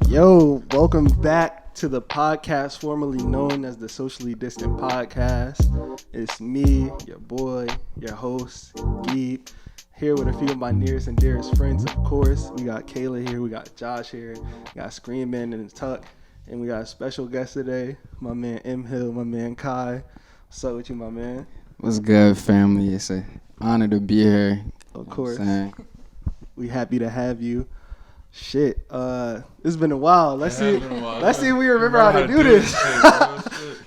Yo, welcome back to the podcast formerly known as the Socially Distant Podcast. It's me, your boy, your host, Geeb, here with a few of my nearest and dearest friends, of course. We got Kayla here, we got Josh here, we got Screenman and Tuck, and we got a special guest today, my man M. Hill, my man Kai. What's up with you, my man? What's good, family? It's an honor to be here. Of course. We happy to have you. Shit, it's been a while. Let's see if we remember how to do this.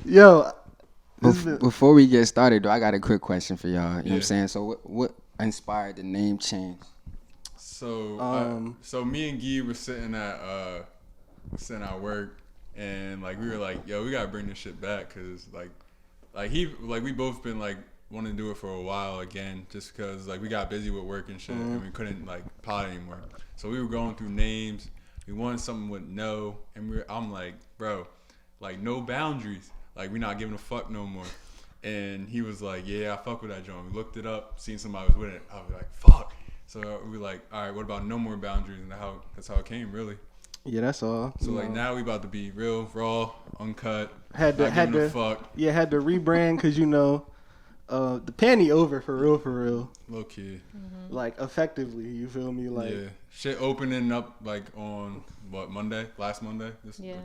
Yo, before we get started, though, I got a quick question for y'all. You know what I'm saying? So, what inspired the name change? So, me and Guy were sitting at work, and like we were like, yo, we gotta bring this shit back, cause we both been like wanting to do it for a while again, just because like we got busy with work and shit, and we couldn't like pod anymore. So we were going through names. We wanted something with no, and I'm like, bro, like no boundaries. Like we're not giving a fuck no more. And he was like, yeah, I fuck with that joint. We looked it up, seen somebody was with it. I was like, fuck. So we were like, all right, what about no more boundaries? And that's how it came, really. Yeah, that's all. So like now we about to be real, raw, uncut. Had to rebrand because the panty over for real. Low key. Mm-hmm. Like effectively, you feel me? Like yeah, shit opening up like on last Monday.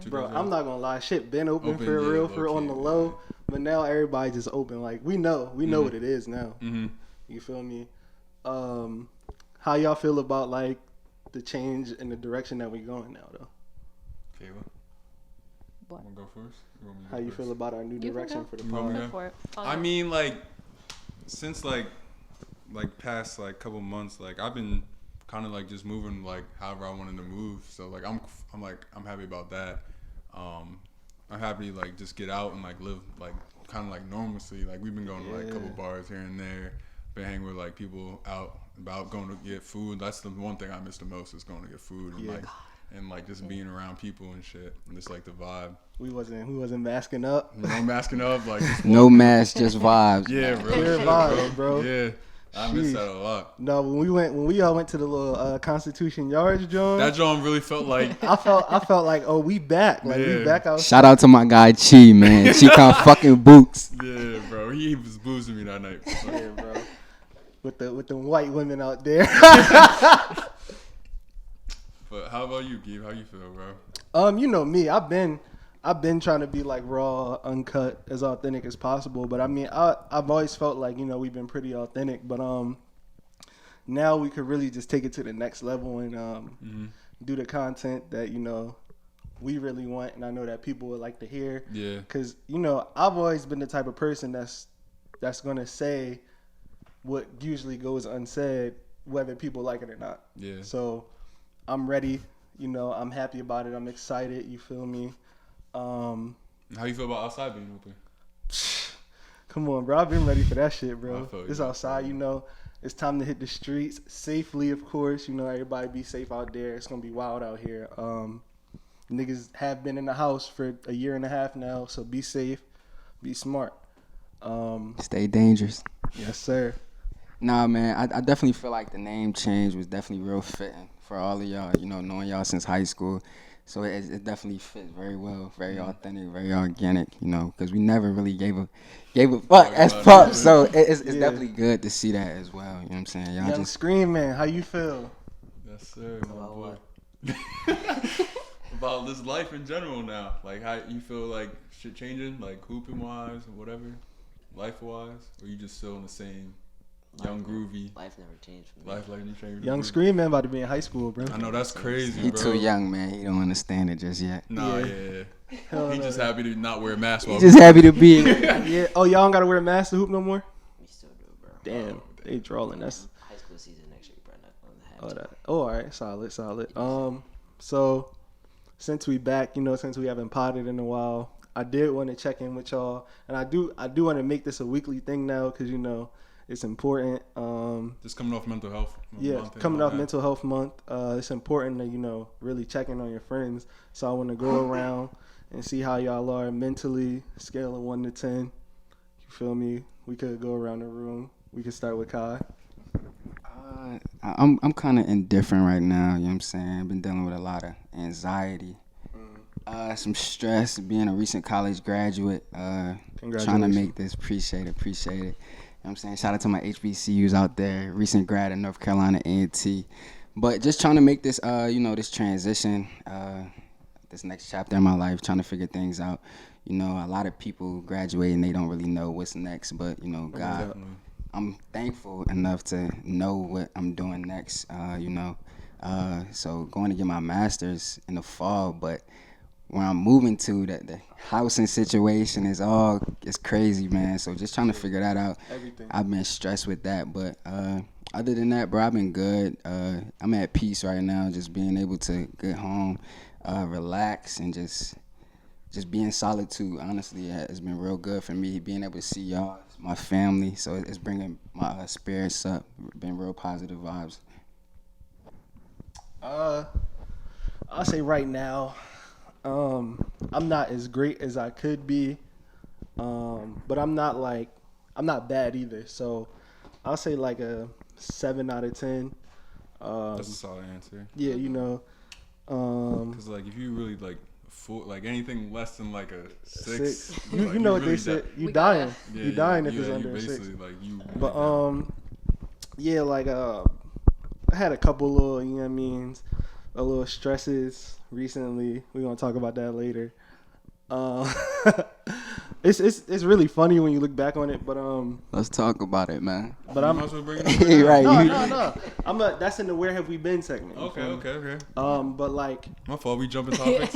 Bro, I'm not gonna lie, shit been open for real, for on the low, but now everybody just open. Like we know what it is now. Mm-hmm. You feel me? How y'all feel about like the change in the direction that we going now, though? Kayla, what? Want to go first? How you feel about our new direction for the podcast? I mean, like since like past like couple months, like I've been kind of like just moving like however I wanted to move. So like I'm happy about that. I'm happy to like just get out and like live like kind of like normalcy. Like we've been going to like a couple bars here and there. Been hanging with like people out about going to get food. That's the one thing I miss the most is going to get food and like just being around people and shit and just like the vibe. We wasn't masking up. No masking up, like no mask, just vibes. Yeah, bro. Clear vibes, bro. Yeah. I miss that a lot. No, when we all went to the little Constitution Yards, John. That John really felt like I felt like, oh, we back. Like we back out. Shout out to my guy Chi, man. Chi got fucking boots. Yeah, bro. He was boozing me that night. Yeah, bro. With the white women out there. But how about you, Gabe? How you feel, bro? You know me. I've been trying to be like raw, uncut, as authentic as possible. But I mean, I've always felt like we've been pretty authentic. But now we could really just take it to the next level and do the content that we really want, and I know that people would like to hear. Yeah. Because I've always been the type of person that's gonna say what usually goes unsaid, whether people like it or not. Yeah. So I'm ready. I'm happy about it. I'm excited. You feel me? How you feel about outside being open? Come on, bro. I've been ready for that shit, bro. It's outside, It's time to hit the streets safely, of course. Everybody be safe out there. It's gonna be wild out here. Niggas have been in the house for a year and a half now, so be safe, be smart. Stay dangerous. Yes, sir. Nah, man, I definitely feel like the name change was definitely real fitting for all of y'all, knowing y'all since high school. So it definitely fits very well, very authentic, very organic, because we never really gave a fuck as pups. So it's definitely good to see that as well. You know what I'm saying? Y'all Young Screenman, how you feel? Yes, sir. About what? About this life in general now. Like how you feel like shit changing, like hooping wise or whatever, life wise, or you just still in the same young groovy? Life never changed for me. Life never changed. Young Screenman about to be in high school, bro. I know that's crazy. He bro. too young, man. He don't understand it just yet. Nah, yeah. He just happy to not wear a mask. He just happy to be. Yeah. Oh, y'all don't gotta wear a mask to hoop no more. We still do, bro. Damn, they drawing. That's high school season next year, bro. Not on the hat. All right, solid. So since we back, since we haven't potted in a while, I did want to check in with y'all, and I do want to make this a weekly thing now because it's important. Just coming off mental health. Coming off mental health month. It's important to really check in on your friends. So I want to go around and see how y'all are mentally, scale of 1 to 10. You feel me? We could go around the room. We could start with Kai. I'm kind of indifferent right now. You know what I'm saying? I've been dealing with a lot of anxiety Some stress, being a recent college graduate. Trying to make this. Appreciate it. You know what I'm saying? Shout out to my HBCUs out there. Recent grad in North Carolina A&T. But just trying to make this, this transition, this next chapter in my life, trying to figure things out. You know, a lot of people graduate and they don't really know what's next. But, God, definitely. I'm thankful enough to know what I'm doing next, So going to get my master's in the fall, but where I'm moving to, the housing situation it's crazy, man. So just trying to figure that out. Everything. I've been stressed with that, but other than that, bro, I've been good. I'm at peace right now, just being able to get home, relax, and just be in solitude. Honestly, it's been real good for me, being able to see y'all, my family. So it's bringing my spirits up. Been real positive vibes. I'll say right now, I'm not as great as I could be, but I'm not bad either. So I'll say like a 7 out of 10. That's a solid answer. Yeah, because like if you really like anything less than like a 6, you know what they said, you dying. You dying if it's under a 6. But yeah, like I had a couple little, a little stresses recently. We're gonna talk about that later. It's really funny when you look back on it, but let's talk about it, man. But I'm right. No. That's in the Where Have We Been segment. Okay. But like my fault. We jumping topics.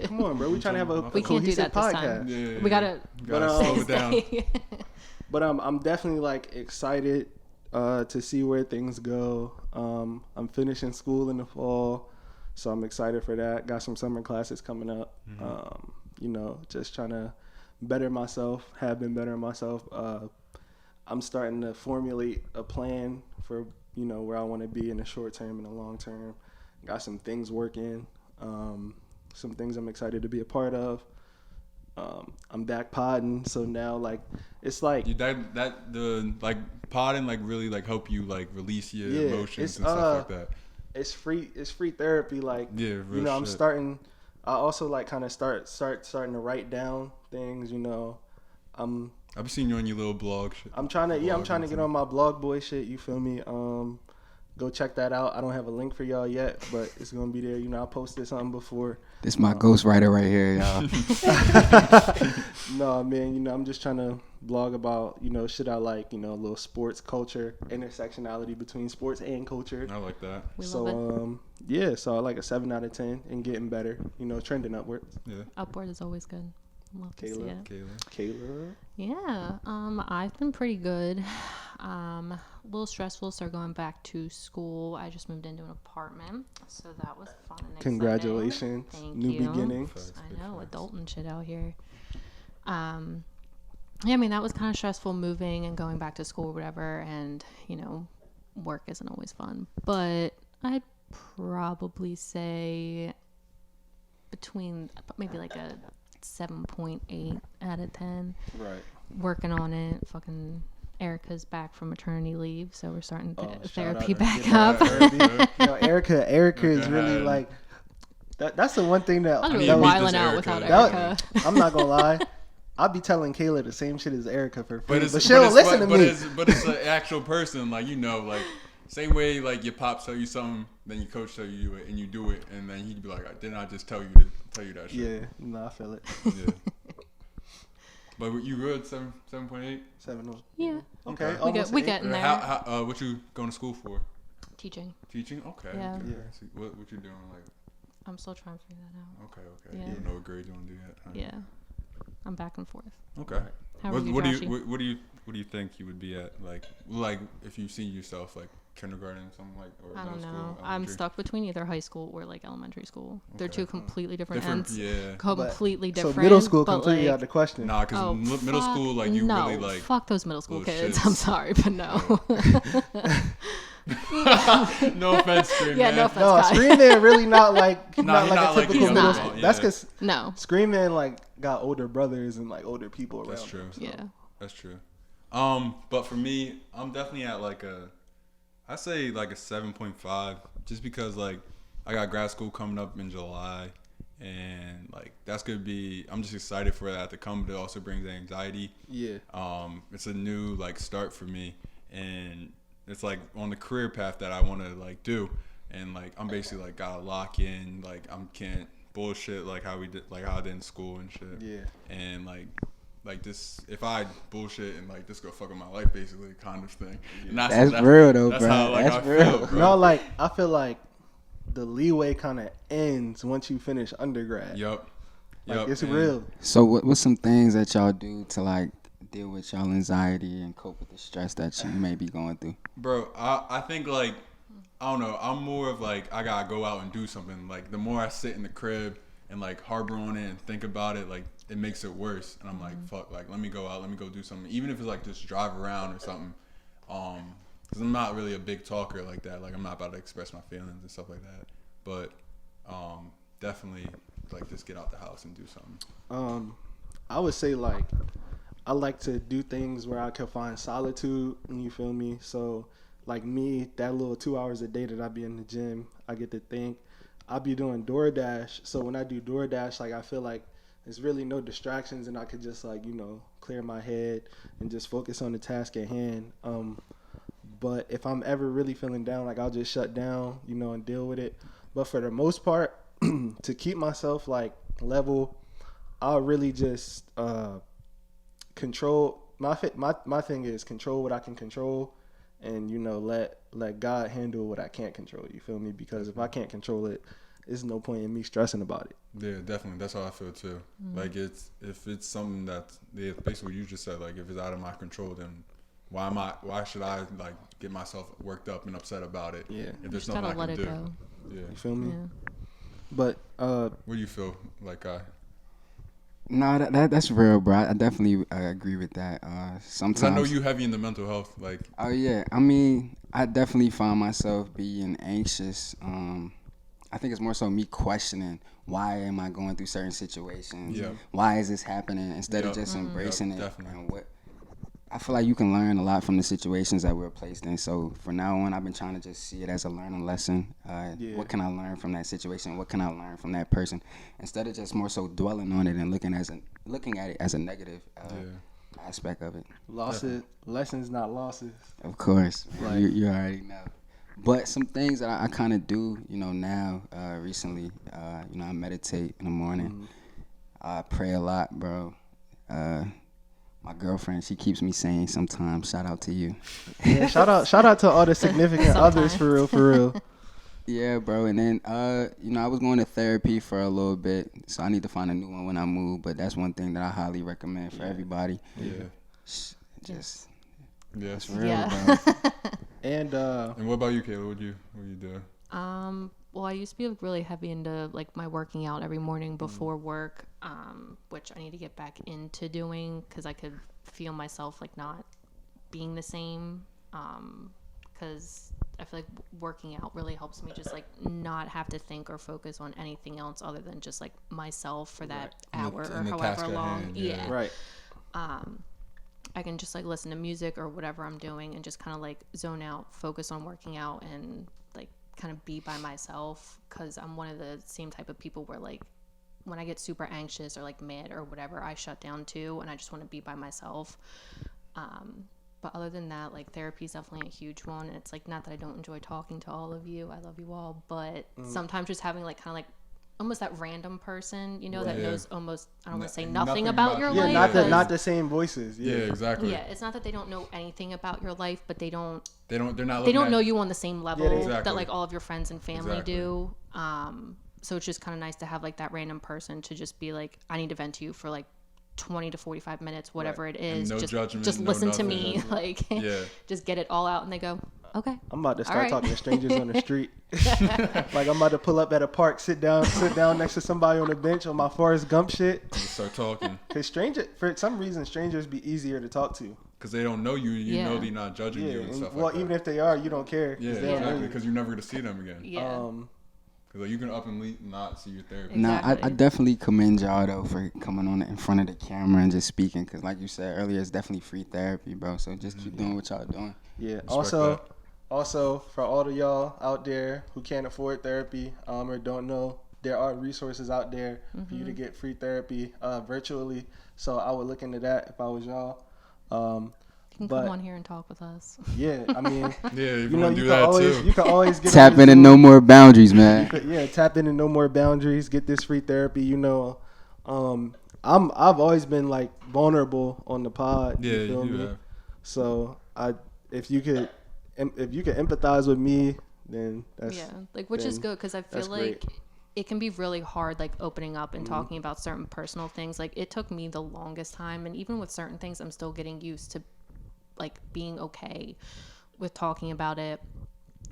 Come on, bro. We trying to have a cohesive podcast. Yeah. We gotta slow it down. But I'm definitely like excited to see where things go. I'm finishing school in the fall, so I'm excited for that. Got some summer classes coming up. Mm-hmm. Just trying to better myself. Have been bettering myself. I'm starting to formulate a plan for where I want to be in the short term and the long term. Got some things working. Some things I'm excited to be a part of. I'm back podding, so now like it's like the podding like really like help you like release your emotions and stuff like that. It's free therapy. Like I'm starting. I also like kind of starting to write down things. I've seen you on your little blog shit. I'm trying to get on my blog boy shit. You feel me? Go check that out. I don't have a link for y'all yet, but it's gonna be there. I posted something before. This my ghostwriter right here, y'all. No, man. I'm just trying to blog about shit I like. A little sports culture, intersectionality between sports and culture. I like that. So so I like a 7 out of 10 and getting better. Trending upwards. Yeah. Upward is always good. Love to see it. Kayla. Yeah. I've been pretty good. A little stressful. Started going back to school. I just moved into an apartment, so that was fun and exciting. Congratulations. Thank New you. beginnings. I know, adult and shit out here. That was kind of stressful, moving and going back to school or whatever, and work isn't always fun, but I'd probably say between maybe like a 7.8 out of 10. Right. Working on it. Fucking Erica's back from maternity leave, so we're starting therapy out back up. Erica is really like that's the one thing that I'm really wilding out without Erica. I'm not gonna lie. I'll be telling Kayla the same shit as Erica for free, but she don't listen to me. But it's an actual person, like same way like your pops tell you something, then your coach tell you it, and you do it, and then he'd be like, "Didn't I just tell you that shit?" Yeah, no, I feel it. Yeah. But you good 7.8? 7. Yeah. Okay. We getting there. How what you going to school for? Teaching. Okay. Yeah. So what you doing like? I'm still trying to figure that out. Okay. Yeah. You don't know what grade you want to do yet? Huh? Yeah. I'm back and forth. Okay. How are what you, what do you think you would be at like if you see yourself like kindergarten or something like or I don't know. School, I'm stuck between either high school or like elementary school. Okay. They're two completely different ends. Yeah. Completely different. So middle school but completely out the question. Nah, because middle school like you really like. Fuck those middle school kids. shits. I'm sorry, but no. No offense, Screenman. Yeah, no offense. No, Kai. Screenman really not like not like not a like typical a middle young school. girl, That's yeah. because No. Screenman like got older brothers and like older people around. That's true. Him, so. Yeah. That's true. But for me, I'm definitely at I say like a 7.5, just because like I got grad school coming up in July, and like that's gonna be. I'm just excited for that to come, but it also brings anxiety. Yeah. It's a new like start for me, and it's like on the career path that I want to like do, and like I'm basically like gotta lock in. Like I can't bullshit like how we did, like how I did in school and shit. Yeah. And like this, if I bullshit and like this go fuck up my life, basically, kind of thing. And that's real though, that's bro. how like that's I real. feel, bro. No, like I feel like the leeway kind of ends once you finish undergrad. Yup. Like it's real. So what's some things that y'all do to like deal with y'all anxiety and cope with the stress that you may be going through? Bro, I think like I don't know. I'm more of like I gotta go out and do something. Like the more I sit in the crib and like harbor on it and think about it, like it makes it worse. And I'm like, fuck, like let me go out, let me go do something. Even if it's like just drive around or something. Because I'm not really a big talker like that. Like I'm not about to express my feelings and stuff like that. But definitely like just get out the house and do something. I would say like I like to do things where I can find solitude. You feel me? So like me, that little 2 hours a day that I be in the gym, I get to think. I be doing DoorDash. So when I do DoorDash, like I feel like there's really no distractions, and I could just like clear my head and just focus on the task at hand. But if I'm ever really feeling down, like I'll just shut down, and deal with it. But for the most part, to keep myself like level, I'll really just control my thing is control what I can control, and let God handle what I can't control. You feel me? Because if I can't control it, there's no point in me stressing about it. Yeah, definitely. That's how I feel too. Like if it's something that's basically what you just said. Like if it's out of my control, then why should I like get myself worked up and upset about it? Yeah. If there's Just nothing I gotta can let do. it go. Yeah. You feel me? Yeah. But What do you feel like? No, that's real, bro. I definitely agree with that. Sometimes 'Cause I know you heavy in the mental health. Like oh yeah, I mean, I definitely find myself being anxious. I think it's more so me questioning why am I going through certain situations? Yeah. Why is this happening? Instead of Yep. just embracing Yep, it. definitely. And what I feel like you can learn a lot from the situations that we're placed in. So from now on, I've been trying to just see it as a learning lesson. Yeah. What can I learn from that situation? What can I learn from that person? Instead of just more so dwelling on it and looking at it as a negative aspect of it. lessons, not losses. Of course, Like- you already know. But some things that I kind of do, now recently, I meditate in the morning. I pray a lot, bro. My girlfriend, she keeps me saying sometimes, shout out to you. Yeah, shout out to all the significant others for real. Yeah, bro. And then, I was going to therapy for a little bit, so I need to find a new one when I move. But that's one thing that I highly recommend for everybody. yeah. Just Yes. real, Yeah. bro. And And what about you, Kayla? What you do? Well, I used to be like, really heavy into like my working out every morning before work, which I need to get back into doing because I could feel myself like not being the same. Because I feel like working out really helps me just like not have to think or focus on anything else other than just like myself for that hour or and the task however at long. hand, Yeah. right. I can just like listen to music or whatever I'm doing and just kind of like zone out, focus on working out and like kind of be by myself because I'm one of the same type of people where like when I get super anxious or like mad or whatever, I shut down too and I just want to be by myself. But other than that, like therapy is definitely a huge one. And it's like not that I don't enjoy talking to all of you. I love you all, but sometimes just having like kind of like almost that random person, that knows almost, I don't want to say nothing about your Yeah, life. not the same voices. Yeah, exactly. Yeah, it's not that they don't know anything about your life, but they don't They're not. they don't know you on the same level Exactly. that like all of your friends and family Exactly. do. So it's just kind of nice to have like that random person to just be like, I need to vent to you for like 20 to 45 minutes, whatever it is. no just judgment, just no listen to nothing. me, like Yeah. just get it all out, and they go, okay. I'm about to start Alright. talking to strangers on the street. Like I'm about to pull up at a park, sit down next to somebody on a bench on my Forrest Gump shit. Just start talking Cause for some reason, strangers be easier to talk to. because they don't know you. You Yeah. know they're not judging Yeah, you and stuff well, like that. even if they are, you don't care. 'cause Yeah, they don't know exactly. you. Because you're never gonna see them again. Yeah. Because like, you can up and not see your therapist. Nah, I Exactly. definitely commend y'all though for coming on in front of the camera and just speaking, because like you said earlier, it's definitely free therapy, bro. So just keep doing what y'all doing. Yeah. Respect Also, for all of y'all out there who can't afford therapy or don't know there are resources out there for you to get free therapy virtually. So I would look into that if I was y'all. You can come on here and talk with us. Yeah, I mean, Yeah, if you you know, want to you do can that always too. you can always get Tap into No More Boundaries, man. tap into No More Boundaries. Get this free therapy. You know, I've always been like vulnerable on the pod. Yeah, You feel you me? have. So if you could empathize with me, then that's which is good because I feel like great. it can be really hard, like opening up and talking about certain personal things. Like it took me the longest time, and even with certain things, I'm still getting used to like being okay with talking about it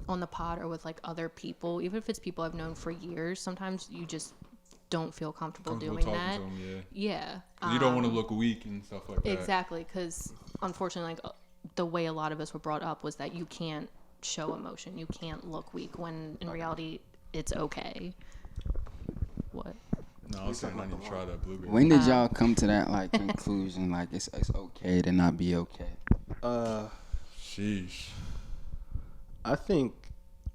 on the pod or with like other people, even if it's people I've known for years. Sometimes you just don't feel comfortable doing that. To them, yeah. You don't want to look weak and stuff like that. Exactly, because unfortunately, like the way a lot of us were brought up was that you can't show emotion, you can't look weak, when in reality it's okay. What? No, I was saying I need to try that blueberry. When did y'all come to that like conclusion? Like it's okay to not be okay. Sheesh. I think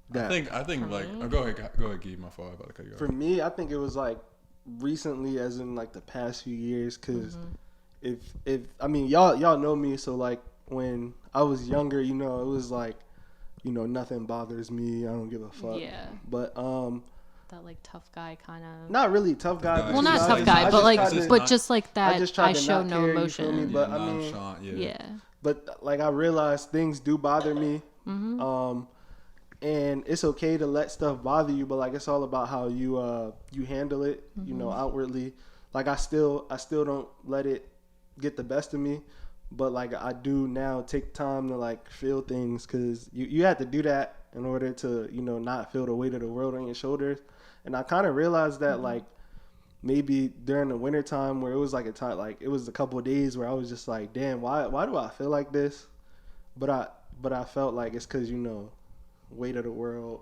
that I think like go ahead, Gee, my fault. I'm about to cut you off. for me, I think it was like recently, as in like the past few years, because if I mean y'all know me, so like when I was younger, you know, it was like, you know, nothing bothers me, I don't give a fuck. Yeah. But That like tough guy kind of. not really tough guy. Well, not tough guy, but like, just like that. I show no emotion. But I mean, yeah. But like I realized things do bother me, and it's okay to let stuff bother you, but like it's all about how you handle it, you know, outwardly. Like I still don't let it get the best of me, but like I do now take time to like feel things, because you have to do that in order to, you know, not feel the weight of the world on your shoulders. And I kind of realized that like maybe during the winter time, where it was like a time, like it was a couple of days where I was just like, damn, why do I feel like this? But I felt like it's because, you know, weight of the world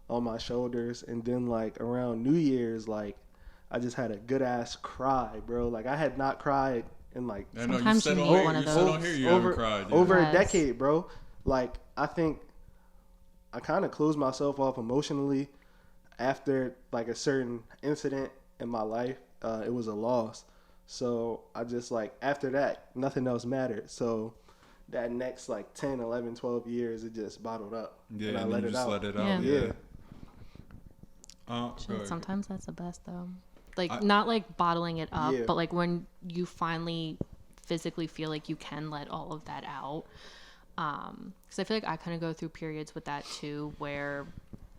on my shoulders. And then like around New Year's, like I just had a good ass cry, bro. Like I had not cried in like sometimes you need one of those. Over a decade, bro. Like I think I kind of closed myself off emotionally after like a certain incident in my life. It was a loss. So I just like, after that, nothing else mattered. So that next like 10, 11, 12 years, it just bottled up. Yeah, and I let it out. Yeah. Yeah. Sometimes that's the best though. Like not like bottling it up, but like when you finally physically feel like you can let all of that out. Because I feel like I kind of go through periods with that too, where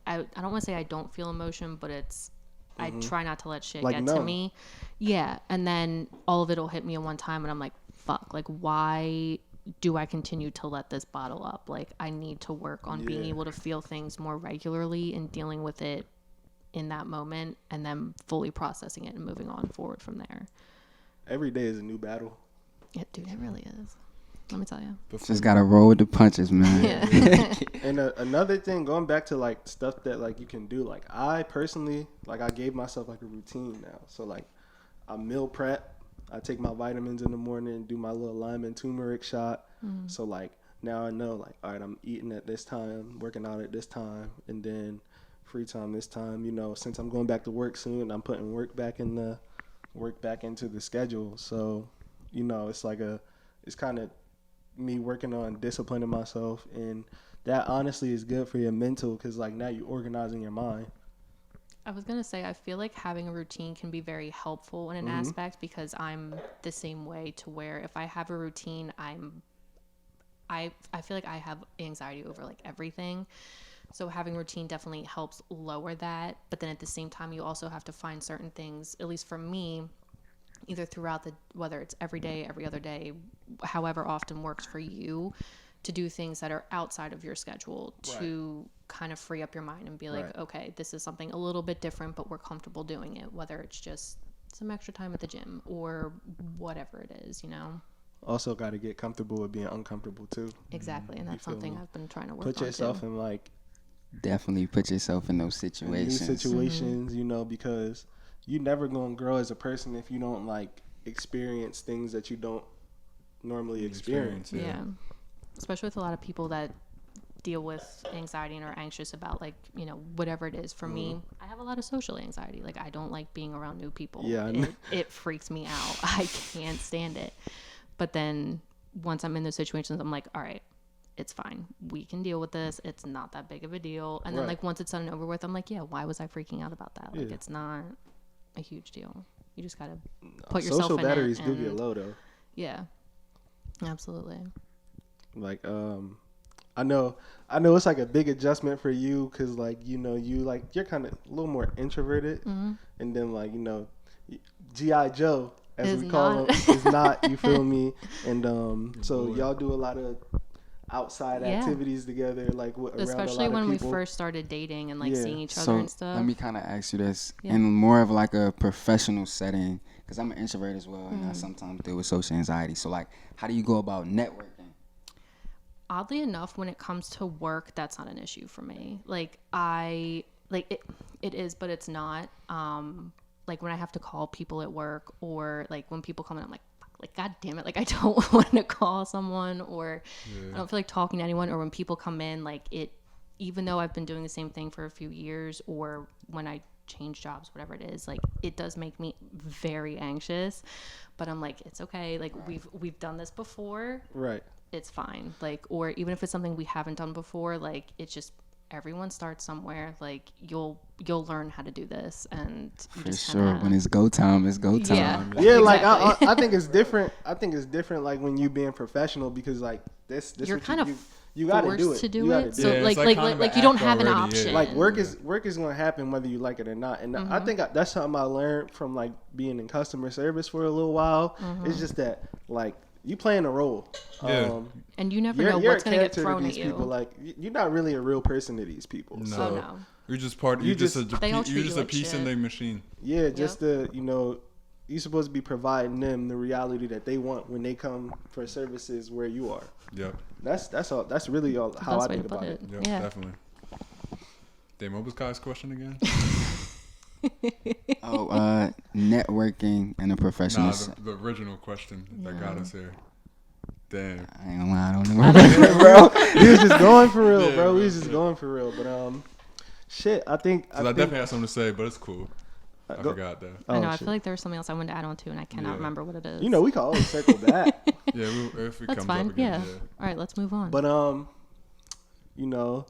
I don't want to say I don't feel emotion, but it's I try not to let shit like get to me. Yeah, and then all of it'll hit me at one time, and I'm like, fuck, like why do I continue to let this bottle up? Like I need to work on being able to feel things more regularly and dealing with it in that moment, and then fully processing it and moving on forward from there. Every day is a new battle. Yeah, dude, it really is. Let me tell you. Just gotta roll with the punches, man. Yeah. And another thing, going back to like stuff that like you can do, like I personally, like I gave myself like a routine now. So like I meal prep, I take my vitamins in the morning, do my little lime and turmeric shot. So like now I know like, all right, I'm eating at this time, working out at this time, and then free time this time. You know, since I'm going back to work soon, I'm putting work back into the schedule. So, you know, it's kind of me working on disciplining myself, and that honestly is good for your mental, because like now you're organizing your mind. I was gonna say, I feel like having a routine can be very helpful in an aspect, because I'm the same way, to where if I have a routine, I feel like I have anxiety over like everything. So having routine definitely helps lower that. But then at the same time, you also have to find certain things, at least for me, either throughout whether it's every day, every other day, however often works for you, to do things that are outside of your schedule to kind of free up your mind and be like, okay, this is something a little bit different, but we're comfortable doing it, whether it's just some extra time at the gym or whatever it is, you know? Also got to get comfortable with being uncomfortable too. Exactly. And that's something I've been trying to work on. Put yourself in like, definitely put yourself in those situations. New situations, you know, because you never gonna grow as a person if you don't like experience things that you don't normally experience. Yeah. Especially with a lot of people that deal with anxiety and are anxious about like, you know, whatever it is. For me, I have a lot of social anxiety. Like I don't like being around new people. Yeah, it freaks me out. I can't stand it. But then once I'm in those situations, I'm like, all right, it's fine. We can deal with this. It's not that big of a deal. And then like once it's done and over with, I'm like, yeah, why was I freaking out about that? Like it's not a huge deal. You just gotta put yourself in it. Social batteries do get low though. Yeah, absolutely. Like I know it's like a big adjustment for you because like you know you're kind of a little more introverted, and then like you know G.I. Joe as we call him is not, you feel me, and so y'all do a lot of outside activities together, like around especially a lot when of we people. first started dating and like seeing each other So and stuff. let me kind of ask you this in more of like a professional setting, because I'm an introvert as well, and I sometimes deal with social anxiety. So like, how do you go about networking? Oddly enough, when it comes to work, that's not an issue for me. Like it is, but it's not. Like when I have to call people at work, or like when people come in, I'm like, fuck, like god damn it, like I don't want to call someone, or I don't feel like talking to anyone. Or when people come in, like it, even though I've been doing the same thing for a few years, or when I change jobs, whatever it is, like it does make me very anxious. But I'm like, it's okay. Like we've done this before. Right. It's fine. Like, or even if it's something we haven't done before, like it's just everyone starts somewhere. Like you'll learn how to do this, and you For just sure, kinda, when it's go time, it's go time. Yeah, like exactly. I think it's different. I think it's different like when you being professional, because like this you're what kind of you gotta forced do it. to do You gotta it. do So it. like it's kind of like an you don't act have an already, option. yeah. Like work is going to happen whether you like it or not. And I think that's something I learned from like being in customer service for a little while. It's just that like you playing a role. Yeah. And you never know You're what's a going to get character to thrown these at you. people. Like you're not really a real person to these people. No. So no. You're just part. You You're just they all a treat you're you just a like piece in shit. their machine. yeah, just the you're supposed to be providing them the reality that they want when they come for services where you are. Yep. That's all. That's really all how I Best way think to put about it. Yep. Yeah. Definitely. Damn, what was Kai's question again? Networking in a professional. Nah, the original question that got us here. Damn. I ain't gonna lie, I don't know, bro. We was just going for real, Yeah, bro. We bro, was just going for real. But shit, I think Definitely had something to say, but it's cool. I go- forgot though. I know. I shit. feel like there was something else I wanted to add on to, and I cannot remember what it is. You know, we can always circle back. Yeah, if it That's comes fine. up again. Yeah. All right, let's move on. But you know,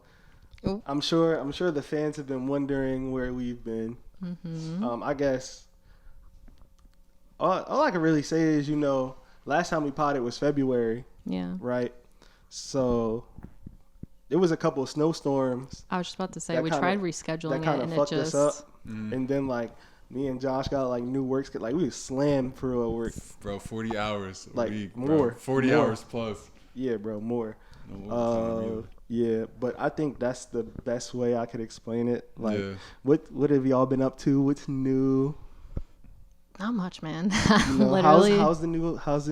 Oh. I'm sure the fans have been wondering where we've been. I guess all I can really say is, you know, last time we potted was February, yeah. right? So there was a couple of snowstorms I was just about to say that we kinda- tried rescheduling that it, kind of and it fucked just us up. And then like me and Josh got like new works, like we was slammed for real work. Bro, 40 hours a Like, week. more. 40 More. hours plus. Yeah, bro, more. No overtime, either. Yeah, but I think that's the best way I could explain it. Like, Yeah. what have y'all been up to? What's new? not much, man. You know, Literally, how's the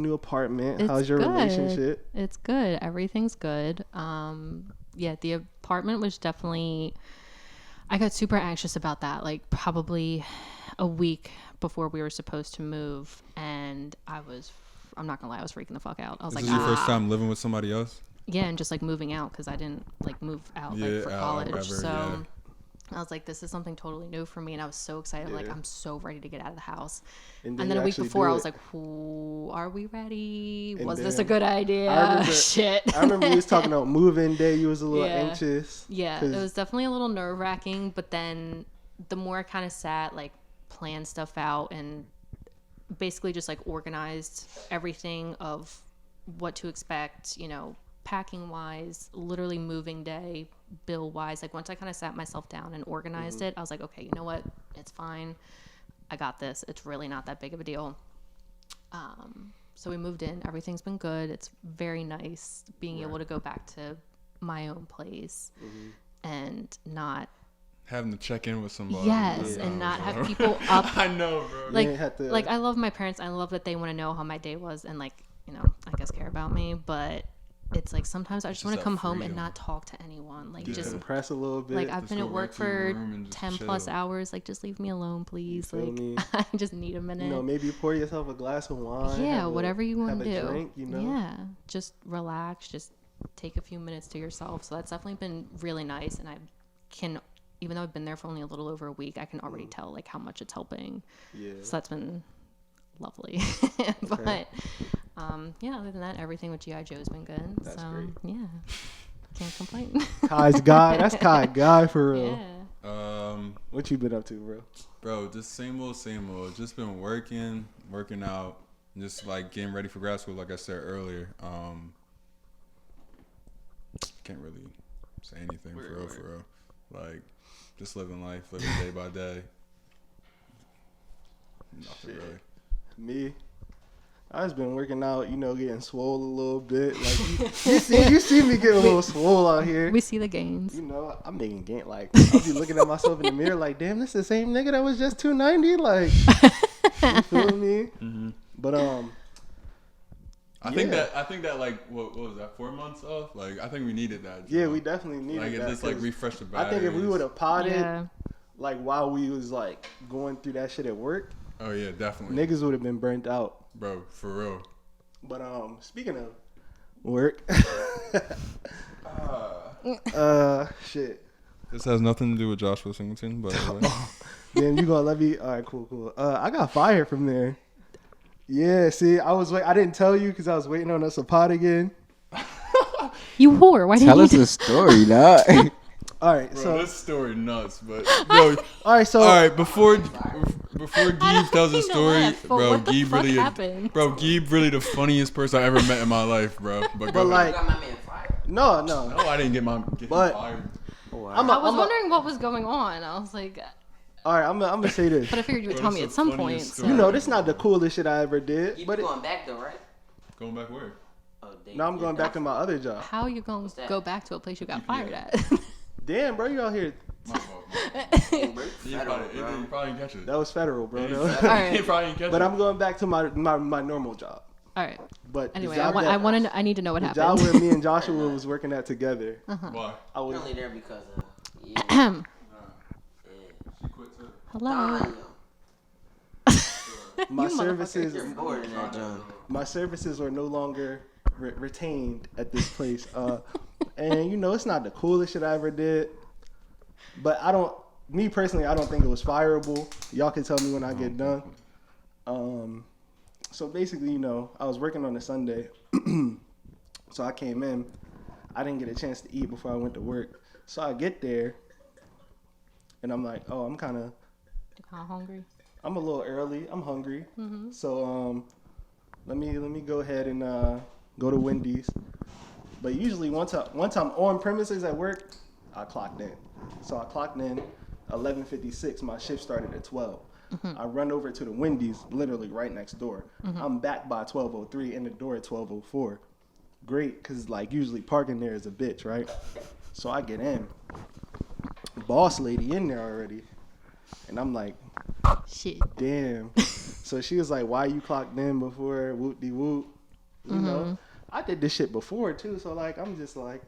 new apartment? It's How's your good. relationship? It's good. Everything's good. Yeah, the apartment was definitely. I got super anxious about that. Like probably a week before we were supposed to move, and I'm not gonna lie, I was freaking the fuck out. I was This like, is your first time living with somebody else? yeah, and just like moving out because I didn't like move out like for college. So I was like, this is something totally new for me, and I was so excited. Like, I'm so ready to get out of the house. And then a week before, I was like, are we ready? Was this a good idea? Shit. I remember we was talking about move-in day. You was a little anxious. Yeah, it was definitely a little nerve-wracking, but then the more I kind of sat, like, planned stuff out and basically just, like, organized everything of what to expect, you know, packing-wise, literally moving day, bill-wise. Like, once I kind of sat myself down and organized it, I was like, okay, you know what? It's fine. I got this. It's really not that big of a deal. So we moved in. Everything's been good. It's very nice being able to go back to my own place and not Having to check in with somebody. and not have people up. I know, bro. Like I love my parents. I love that they want to know how my day was and, like, you know, I guess care about me, but it's like sometimes I just want to come home and not talk to anyone. Like, just impress a little bit. like I've been go at work right to your for room and just 10 plus chill. hours. Like, just leave me alone, please. feel Like, me? I just need a minute. You know, maybe you pour yourself a glass of wine. Yeah, have whatever you want have to a do. drink, you know? Yeah, just relax. Just take a few minutes to yourself. So that's definitely been really nice. And I can, even though I've been there for only a little over a week, I can already tell like how much it's helping. Yeah. So that's been lovely. But yeah, other than that, everything with G.I. Joe's been good. That's so great. yeah, can't complain. Kai's guy. That's Kai guy for real. Yeah. What you been up to, bro? Bro, just same old. Just been working out, just like getting ready for grad school. Like I said earlier, can't really say anything for real. Like, just living life, living day by day. Nothing really. Me, I just been working out, getting swole a little bit. Like you see me getting a little swole out here. We see the gains. I'm making gain. Like I'll be looking at myself in the mirror, like, damn, this the same nigga that was just 290. Like, you feel me? Mm-hmm. But I think that like what was that, 4 months off? Like I think we needed that. Yeah, we definitely needed like, that. Like it just like refreshed the batteries. I think if we would have potted, like while we was like going through that shit at work. Oh yeah, definitely. Niggas would have been burnt out, bro, for real. But speaking of work, shit. This has nothing to do with Joshua Singleton, but Damn, you gonna let me? All right, cool. I got fired from there. Yeah, see, I didn't tell you because I was waiting on us a pot again. You whore! Why didn't tell you us the story, dog? All right, bro, so this story nuts, but yo, all right, before Geeb tells the story, bro, Geeb really the funniest person I ever met in my life, bro. But like, no, I didn't get him fired. I was wondering what was going on. I was like, all right, I'm gonna say this. But I figured you would tell me at some point. So. This is not the coolest shit I ever did. You but going back though, right? Going back where? No, I'm going back to my other job. How are you going to go back to a place you got fired at? Damn, bro, you out here. My fault. You probably didn't catch it. That was federal, bro. All right. You probably didn't catch it. But I'm going back to my normal job. All right. But anyway, I need to know what happened. The job where me and Joshua was working at together. Why? I was only there because of. She quit too. Hello. My services are no longer retained at this place. And it's not the coolest shit I ever did. But me personally, I don't think it was fireable. Y'all can tell me when I get done. So basically, I was working on a Sunday. So I came in. I didn't get a chance to eat before I went to work. So I get there. And I'm like, oh, I'm kind of hungry. I'm a little early. I'm hungry. Mm-hmm. So let me go ahead and go to Wendy's. But usually once I'm on premises at work, I clocked in. So I clocked in 11:56. My shift started at 12. Mm-hmm. I run over to the Wendy's, literally right next door. Mm-hmm. I'm back by 12:03, in the door at 12:04. Great, because like usually parking there is a bitch, right? So I get in. Boss lady in there already. And I'm like, shit. Damn. So she was like, why you clocked in before? Whoop-de-whoop. You know? I did this shit before too, so like I'm just like,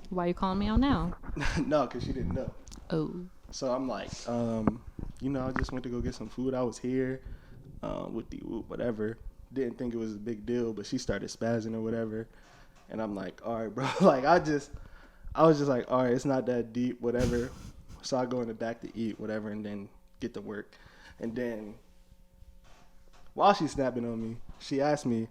Why you calling me out now? No, because she didn't know. Oh. So I'm like, I just went to go get some food. I was here, whoop-de-whoop, whatever. Didn't think it was a big deal, but she started spazzing or whatever. And I'm like, all right, bro. Like I was just like, all right, it's not that deep, whatever. So I go in the back to eat, whatever, and then get to work. And then while she's snapping on me, she asked me,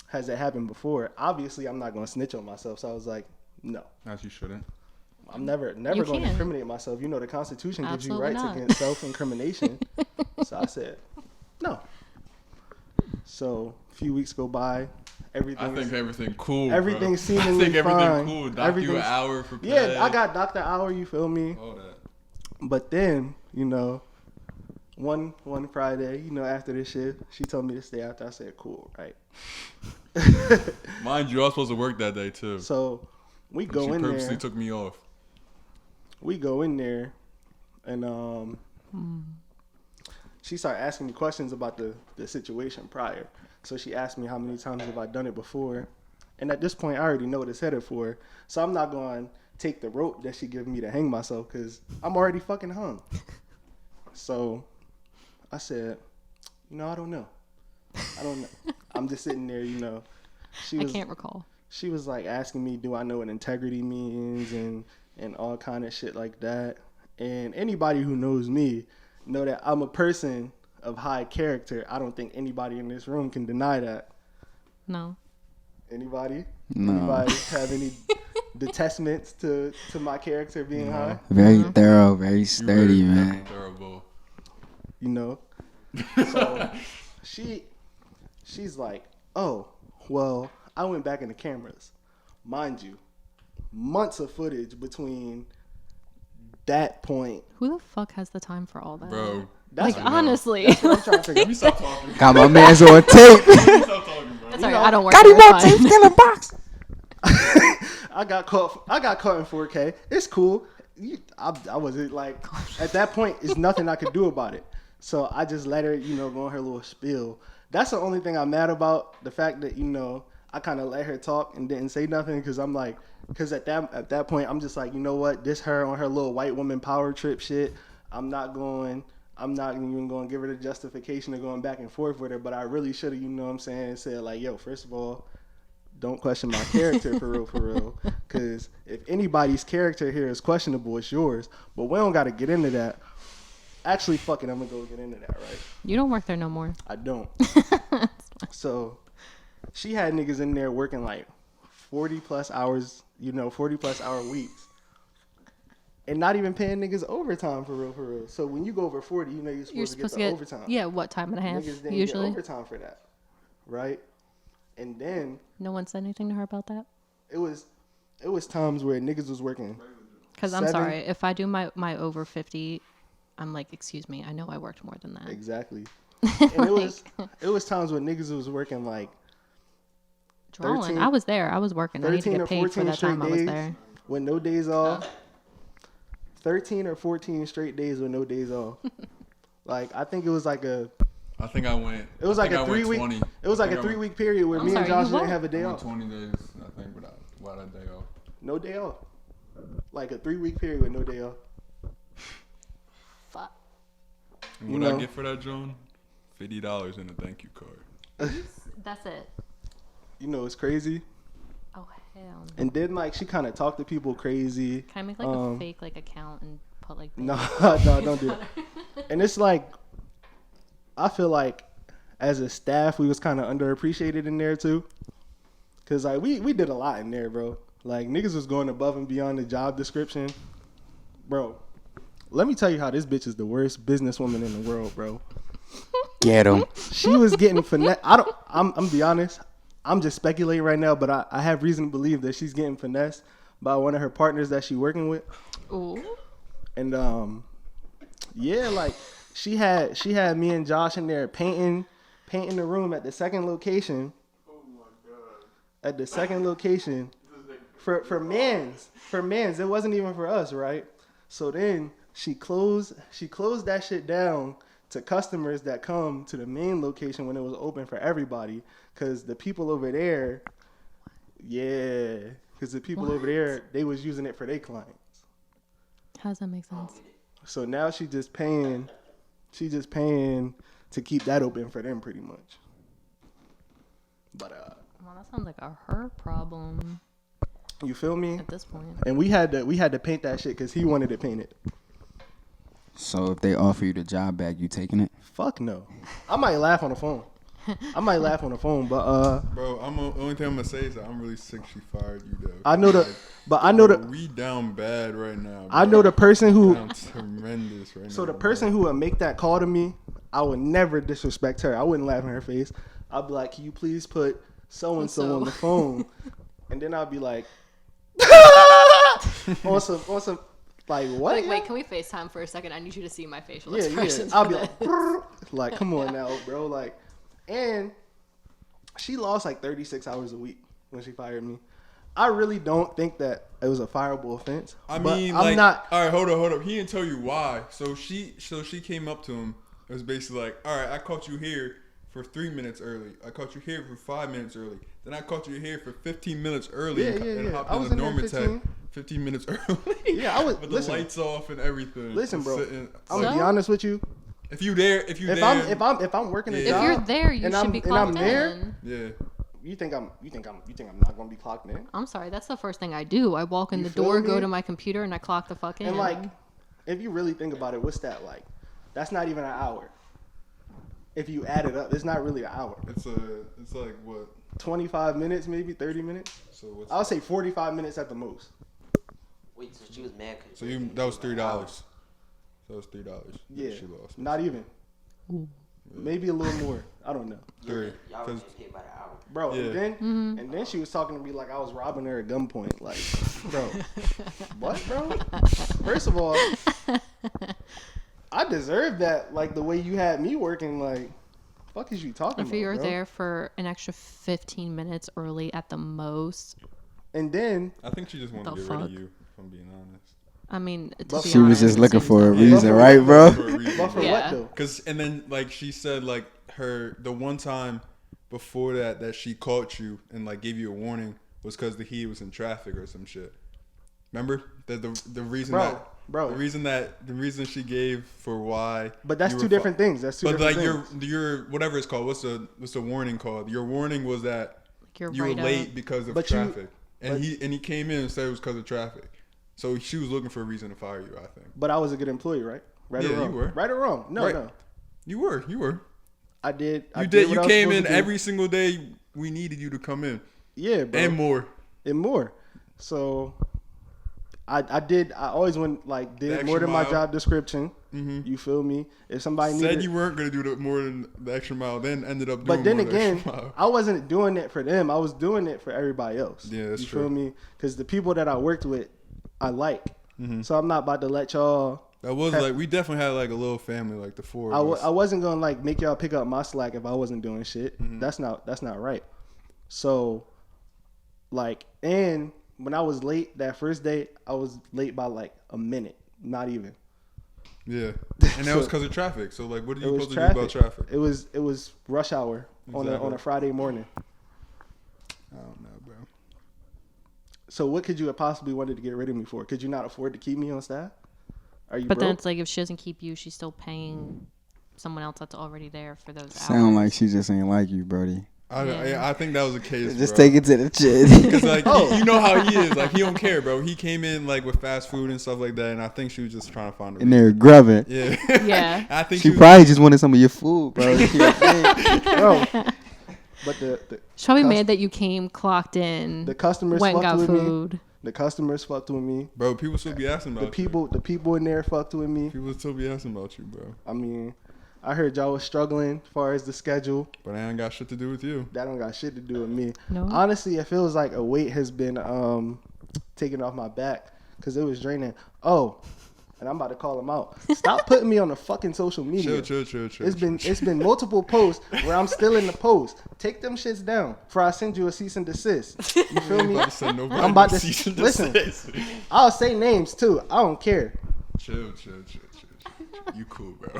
has that happened before? Obviously, I'm not going to snitch on myself. So I was like, no. As you shouldn't. I'm never going to incriminate myself. The Constitution gives you rights against self-incrimination. So I said, no. So a few weeks go by. I think everything cool. Everything's seemingly fine. I think everything cool. Dock you an hour for pay. Yeah, I got docked an hour. You feel me? All that. But then, one Friday, after this shit, she told me to stay after. I said, cool, right? Mind you, I was supposed to work that day too. So we go in there. She purposely took me off. We go in there, and she started asking me questions about the situation prior. So she asked me how many times have I done it before. And at this point, I already know what it's headed for. So I'm not going to take the rope that she gave me to hang myself because I'm already fucking hung. So I said, I don't know. I'm just sitting there, I can't recall. she was like asking me, do I know what integrity means and all kind of shit like that. And anybody who knows me know that I'm a person of high character. I don't think anybody in this room can deny that. No. Anybody? No. Anybody have any detestments to my character being high? Very thorough, very sturdy, man. Thorough. You know? So she's like, oh, well, I went back in the cameras. Mind you, months of footage between that point. Who the fuck has the time for all that? Bro. Like, honestly. That's what I'm trying to figure Let me stop talking. Got my man's on tape. Let me stop talking, bro. Sorry, I don't work Got him here, on it's tape, fine. still in box. I got caught in 4K. It's cool. I wasn't like, at that point, it's nothing I could do about it. So I just let her, go on her little spiel. That's the only thing I'm mad about. The fact that, I kind of let her talk and didn't say nothing because I'm like, because at that point, I'm just like, you know what? This her on her little white woman power trip shit. I'm not even going to give her the justification of going back and forth with her, but I really should have, said like, yo, first of all, don't question my character for real. Because if anybody's character here is questionable, it's yours. But we don't got to get into that. Actually, fuck it, I'm going to go get into that, right? You don't work there no more. I don't. So she had niggas in there working like 40 plus hours, 40 plus hour weeks. And not even paying niggas overtime for real. So when you go over 40, you're supposed to get the overtime. Yeah, what, time and a half, Niggas didn't usually? get overtime for that, right? And then No one said anything to her about that? it was times where niggas was working. Because I'm 7 sorry, if I do my over 50, I'm like, excuse me, I know I worked more than that. Exactly. And it was times when niggas was working like Drawing. 13 I was there. I was working. I need to 13 or get paid for 14 that straight time I was days there. with no days off. 13 or 14 straight days with no days off. Like I think it was like a. I think I went. It was like a 3 week. 20. It was like a 3 week period where me and Josh didn't have a day I went off. 20 days, I think, without a day off. No day off. Like a 3 week period with no day off. Fuck. And what I get for that, John? $50 in a thank you card. That's it. It's crazy. Oh hell. No. And then like she kind of talked to people crazy. Can I make like a fake like account and put like? No, don't do that. And it's like, I feel like as a staff we was kind of underappreciated in there too. Cause like we did a lot in there, bro. Like niggas was going above and beyond the job description, bro. Let me tell you how this bitch is the worst businesswoman in the world, bro. Get him. She was getting finesse. I'm be honest. I'm just speculating right now, but I have reason to believe that she's getting finessed by one of her partners that she working with. Ooh. And yeah, like she had me and Josh in there painting the room at the second location. Oh my god. At the second location for men's. It wasn't even for us, right? So then she closed that shit down to customers that come to the main location when it was open for everybody. Cause the people over there, over there, they was using it for their clients. How does that make sense? So now she's just paying to keep that open for them pretty much. But Well, that sounds like her problem you feel me? at this point. And we had to paint that shit because he wanted to paint it. So if they offer you the job back, you taking it? Fuck no. I might laugh on the phone. But Bro, the only thing I'm gonna say is that I'm really sick she fired you though. I know we down bad right now. Bro. I know the person who down tremendous right now. So the person who would make that call to me, I would never disrespect her. I wouldn't laugh in her face. I'd be like, "Can you please put so and so on the phone?" And then I'd be like, on some like what? Like, wait, can we FaceTime for a second? I need you to see my facial expressions. Yeah. I'll be like, come on now, bro. Like, and she lost like 36 hours a week when she fired me. I really don't think that it was a fireable offense. I mean, I'm like, not. All right, hold up. He didn't tell you why. So she came up to him. It was basically like, all right, I caught you here for 3 minutes early. I caught you here for 5 minutes early. Then I caught you here for 15 minutes early. Yeah. Hopped I in was the in there Normatec 15 minutes early. Yeah, I was. With Listen, the lights off and everything. Listen, bro. Sitting, I'm gonna be honest with you. If I'm I'm working a If job, you're there, you and should I'm- be and I'm called there, in. yeah. You think I'm not gonna be clocked in? I'm sorry, that's the first thing I do. I walk in You the feel door, me? go to my computer, and I clock the fuck in. And like, if you really think about it, what's that like? That's not even an hour. If you add it up, it's not really an hour. It's like what? 25 minutes, maybe 30 minutes. So what's I would say 45 minutes at the most. Wait, so she was mad? So that was $3. So that was $3. Yeah, She lost. not even. Ooh. Maybe a little more. I don't know, $3. Y'all were getting paid by the hour. bro. Yeah. And then she was talking to me like I was robbing her at gunpoint. Like, bro, what, bro? First of all, I deserve that. Like the way you had me working. Like, fuck is you talking If about, you were bro? there for an extra 15 minutes early at the most, And then I think she just wanted to The get rid of fuck? you, if I'm being honest. I mean, to But be She was honest, just it looking seems for a like- reason, for right, what? bro? For a reason, but for Yeah. what though? and then like she said like the one time before that she caught you and like gave you a warning was because the heat was in traffic or some shit. Remember that the reason Bro. the reason she gave for why. But that's you two were different things. That's two But different like things. your whatever it's called. What's the warning called? Your warning was that You're you were right late up. because of But traffic, but- he came in and said it was because of traffic. So she was looking for a reason to fire you, I think. But I was a good employee, right? Right Yeah, or wrong? you were. Right or wrong? No, Right. no. You were. I did. You did. what You I was came supposed in to do. every single day. We needed you to come in Yeah, bro. and more. And more. So I did. I always went like The did extra more than my mile. job description. Mhm. You feel me? If somebody Said needed, you weren't gonna do more than the extra mile, then ended up doing but then more than the again, extra mile. I wasn't doing it for them. I was doing it for everybody else. Yeah, that's you true. feel me? Because the people that I worked with, I like. Mhm. So I'm not about to let y'all. That was have- like we definitely had like a little family, like the four I of us. wasn't gonna like make y'all pick up my slack if I wasn't doing shit. Mm-hmm. That's not right. So, like, and when I was late that first day, I was late by like a minute, not even. Yeah, and that was because of traffic. So like, what are It you was supposed to do about traffic? It was rush hour on Exactly. a Friday morning. I don't know, bro. So what could you have possibly wanted to get rid of me for? Could you not afford to keep me on staff? Are you But then broke? it's like if she doesn't keep you, she's still paying someone else that's already there for those hours. Sound like she just ain't like you, Brody. I think that was the case. Just bro. take it to the chin. Because like Oh. you know how he is, like he don't care, bro. He came in like with fast food and stuff like that, and I think she was just trying to find a And reason. they're grubbing. Yeah, Yeah. I think She was- probably just wanted some of your food, bro. Bro, but the She's probably mad that you came, clocked in, the customers went and fucked got with me. food. The customers fucked with me. bro. People still be asking about The people in there fucked with me. you. People still be asking about you, bro. I mean, I heard y'all was struggling as far as the schedule. But I ain't got shit to do with you. That don't got shit to do with me. No. Honestly, it feels like a weight has been taken off my back because it was draining. Oh, and I'm about to call him out. Stop putting me on the fucking social media. Chill. It's been multiple posts where I'm still in the post. Take them shits down before I send you a cease and desist. You feel me? I'm about to cease and listen. desist. I'll say names too. I don't care. Chill. You cool, bro.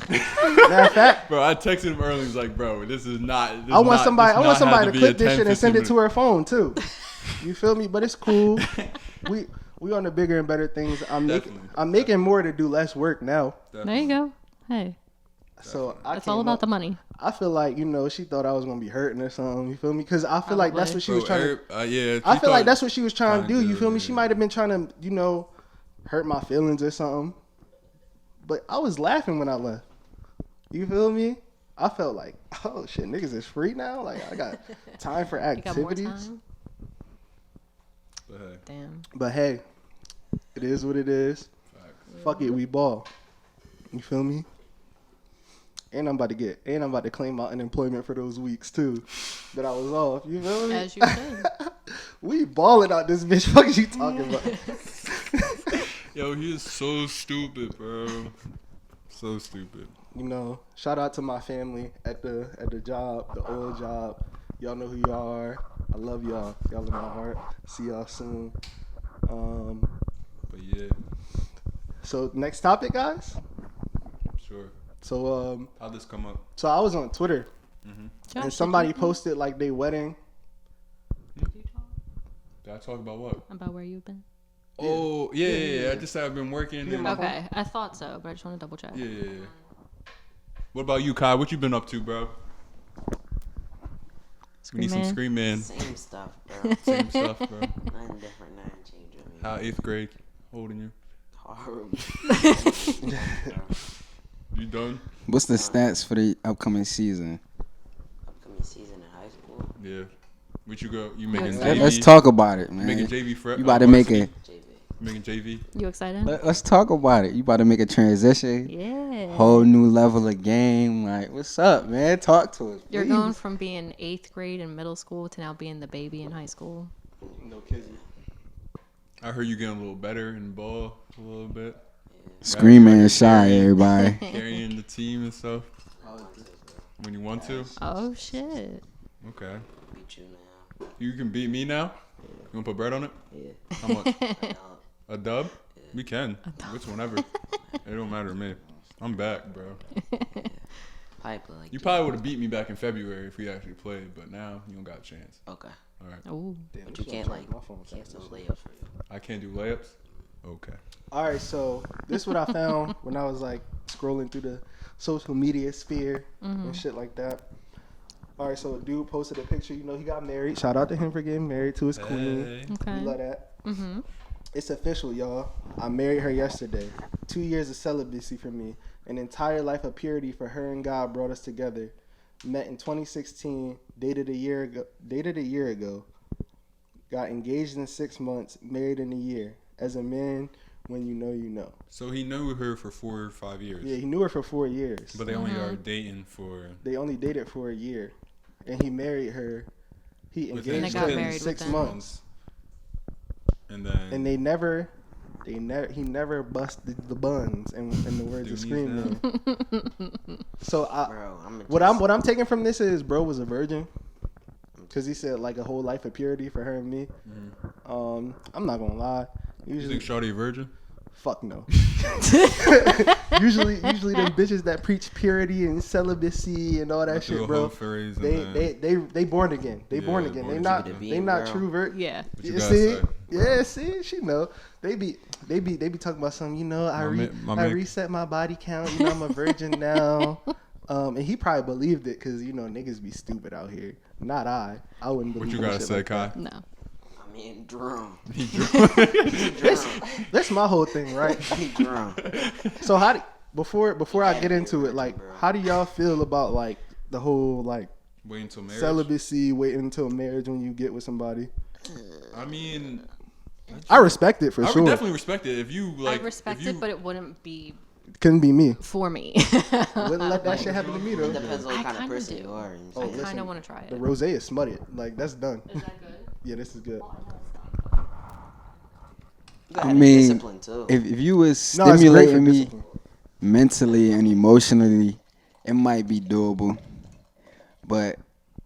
Matter of fact, Bro, I texted him earlier. He's like, bro, this is not. I want somebody to clip this shit and send it to her phone too. You feel me? But it's cool. We on the bigger and better things. I'm Definitely. making more to do less work now. There you go. Hey, So it's all about the money. I feel like she thought I was gonna be hurting or something. You feel me? Because I feel like that's what she was trying to. Yeah, I feel like that's what she was trying to do. trying to You do, feel me? yeah. She might have been trying to, hurt my feelings or something. But I was laughing when I left. You feel me? I felt like, oh shit, niggas is free now. Like I got time for You got more activities. time? But hey, Damn. But hey, it is what it is. Fuck it, we ball. You feel me? And I'm about to claim my unemployment for those weeks too that I was off. You feel me? As you should. We balling out this bitch. What are you talking about? yo, he is so stupid, bro. So stupid. Shout out to my family at the job, the old job. Y'all know who y'all are. I love y'all. Y'all in my heart. See y'all soon. But yeah, So next topic, guys. sure. So How'd this come up? so I was on Twitter Josh, and somebody did you- posted like they wedding. Did I talk about what? about where you've been. Oh, yeah. I just said I've been working. And, Okay, I thought so, but I just want to double check. yeah. What about you, Kai? What you been up to, bro? We need some Screenman. Same stuff, bro. Same stuff, bro. Nothing different, nothing changed with me. How 8th grade holding you? Horrible. You done? What's the stats for the upcoming season? Upcoming season in high school. Yeah. What you go? You making excited? JV? Let's talk about it, man. Making JV for You about to make a. JV. Making JV. You excited? Let's talk about it. You about to make a transition. Yeah. Whole new level of game. Like, what's up, man? Talk to us. You're please. going from being 8th grade in middle school to now being the baby in high school. No kidding. I heard you getting a little better in ball a little bit. Screaming shy, everybody. Carrying the team and stuff. When you want to. Oh shit. Okay. Beat you now. You can beat me now. You wanna put bread on it? Yeah. How much? No. A dub? We can. Which whenever. It don't matter to me. I'm back, bro. Probably play like You probably would have beat me back in February if we actually played, but now you don't got a chance. Okay. All right. Oh. But you can't like cancel layups for you. I can't do layups? Okay. All right, so this is what I found when I was like scrolling through the social media sphere and shit like that. All right, so a dude posted a picture. You know, he got married. Shout out to him for getting married to his queen. Hey. Okay. We love that. Mm-hmm. It's official, y'all. I married her yesterday. 2 years of celibacy for me. An entire life of purity for her and God brought us together. Met in 2016. Dated a year ago. Got engaged in 6 months. Married in a year. As a man, when you know, you know. So he knew her for 4 or 5 years. Yeah, he knew her for 4 years. But they only are dating for. They only dated for a year, and he married her. He Within- engaged got her in married 6 within- months, And then. and he never busted the buns. In the words of Doonies Screenman. So Bro, what I'm taking from this is bro was a virgin, because he said like a whole life of purity for her and me. I'm not gonna lie. You Usually, think Shawty a virgin? fuck no. usually them bitches that preach purity and celibacy and all that Went through shit, a bro. whole phase and They born again. They Yeah, born again. born They again. they not Girl. true Yeah. What you You gotta see? say? Yeah, see, she know. They be talking about something, you know, I man. reset my body count, you know, I'm a virgin now. And he probably believed it because, you know, niggas be stupid out here. Not I. I wouldn't What believe you no gotta shit say, like Kai? that. No. I mean, drum. He drunk. That's my whole thing, right? Drum. So before I get into it, like, how do y'all feel about like the whole like Wait until marriage. celibacy, waiting until marriage when you get with somebody? I mean, I respect it for I sure. would definitely respect it if you like. I respect if you, it, but it wouldn't be Couldn't be me. for me. Wouldn't let that shit happen to me though. It depends on I what kind of kinda person do. you are. Oh, I listen, kind of want to try it. The rosé is smutted. Like that's done. Is that good? Yeah, this is good. You gotta I have mean, discipline too. If you was No, it's great for stimulating me discipline. mentally and emotionally, it might be doable. But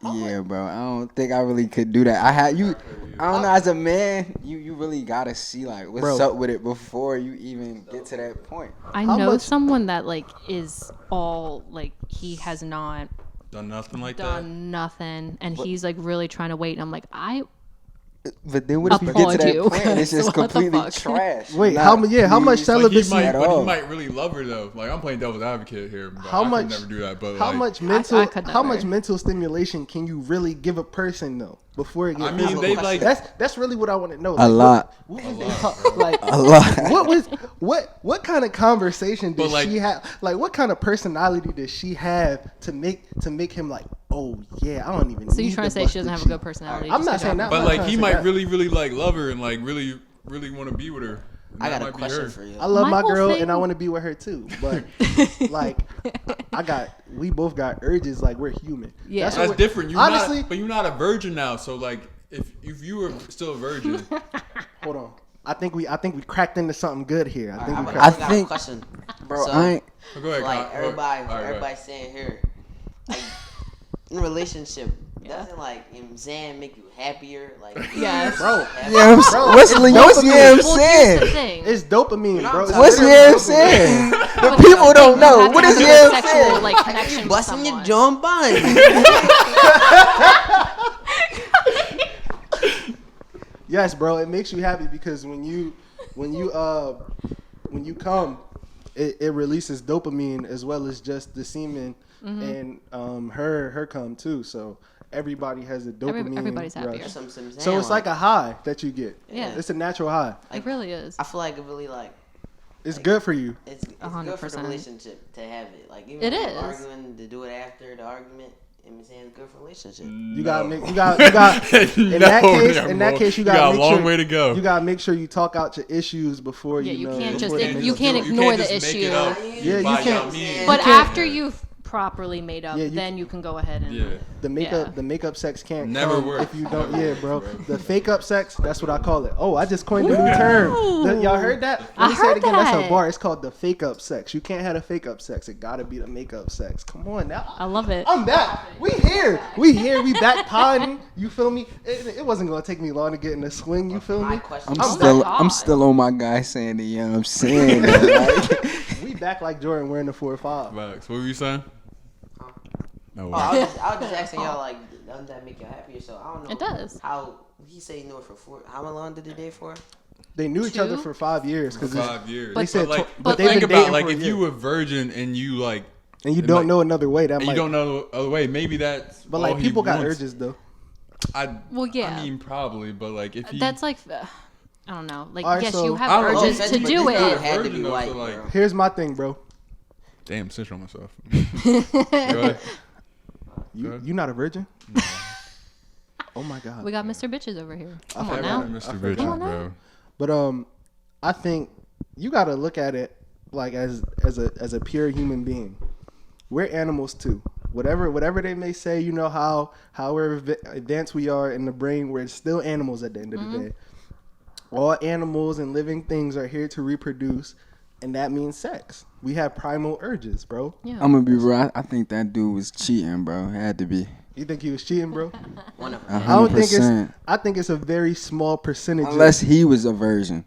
yeah, bro, I don't think I really could do that. I don't know. As a man, you really gotta see like what's Bro. up with it before you even get to that point. I How know much- someone that like is all like he has not done nothing like done nothing, and he's like really trying to wait. And I'm like, But then what if you get to Applaud that you, point and it's just what the completely fuck? trash? Wait, Not how much pleased. that. Like, celibacy? at but all. he might really love her though. Like I'm playing devil's advocate here. But How I much- could never do that. But How like, much mental? I could how never. much mental stimulation can you really give a person though before it gets? I mean, physical? they like That's really what I want to know. A lot. What was A they lot, talk, bro. like? A lot. What kind of conversation But, did like- she have? Like, what kind of personality does she have to make him like, oh yeah, I don't even. so need you trying to say bust she doesn't the have a cheek. good personality? I'm just not to saying drop that. it? But I'm like not he trying to might say that. really like love her and like really want to be with her. And I that got a might be question her. for you. I love My my whole girl thing- and I want to be with her too, but like we both got urges. Like we're human. Yeah. That's, That's what different. You're honestly, not, but you're not a virgin now. So like if you were still a virgin, hold on. I think we cracked into something good here. I think we I cracked. got a think- question, Bro, So, I ain't. go ahead. like Kyle. everybody, All right, go ahead. everybody saying here, like in a relationship, doesn't like you know what I'm saying make you happier? Like Yes. Bro, Yeah, Bro, what's it's yeah, I'm Well, here's the saying? thing. It's dopamine, bro. It's What's literally yeah I'm dopamine. saying? The But people here's the don't thing, know. you have What to is have yeah a I'm sexual saying? like connection with busting your someone. John Bun. Yes, bro. It makes you happy because when you come, it releases dopamine as well as just the semen and her cum too. So everybody has a dopamine everybody's rush. happier. So it's like a high that you get. Yeah. It's a natural high. It really is. I feel like it really like. It's good for you. It's good for the 100%. relationship to have it. Like even It if is. you're arguing to do it after the argument. I'm saying it's good for a relationship. You gotta make. You got. In that case, you gotta make a long sure, way to go. You gotta make sure you talk out your issues before Yeah, you know. you can't just before they you make can't up. ignore the just make issue. it up Yeah, by you can't. y'all means. But You can't- after you've properly made up, then you can go ahead and. Yeah. The makeup sex can't Never come work. if you don't. Yeah, bro. The fake up sex. That's what I call it. Oh, I just coined a new term. Y'all heard that? Let I me say it heard again. That's a that. bar. It's called the fake up sex. You can't have a fake up sex. It gotta be the makeup sex. Come on now. I love it. I'm back. We here. We back podding. You feel me? It wasn't gonna take me long to get in the swing. You feel me? I'm still on my guy saying the I'm saying that. Like. We back like Jordan wearing the 4-5. Max, what were you saying? No. I was just asking y'all like, doesn't that make you happier? So I don't know. It does. How he say he knew it for 4? How long did they date for? They knew each other 2? for 5 years. For 5 years. They said, but but they've think been about dating like for a if year. you were virgin and you like And you don't know another way. That and might. you don't know the other way. Maybe that's. But like all people he got wants. urges though. Well, yeah. I mean, probably, but like if you. That's like. I don't know. Like, Alright, yes, so- you I have don't know, urges but to this do guy it. had to virgin be though, white, so, like, bro. Here's my thing, bro. damn, cinch on myself. Go ahead. You not a virgin? Oh my god. We got Mr. Bitches over here. Come on Everyone, now. Mr. Bridges, bro. But I think you gotta look at it like as a pure human being. We're animals too. Whatever they may say, you know however advanced we are in the brain, we're still animals at the end of the day. All animals and living things are here to reproduce, and that means sex. We have primal urges, bro. Yeah. I'm gonna be real. I think that dude was cheating, bro. It had to be. You think he was cheating, bro? 100%. I don't think 100%. I think it's a very small percentage. Unless he was a virgin.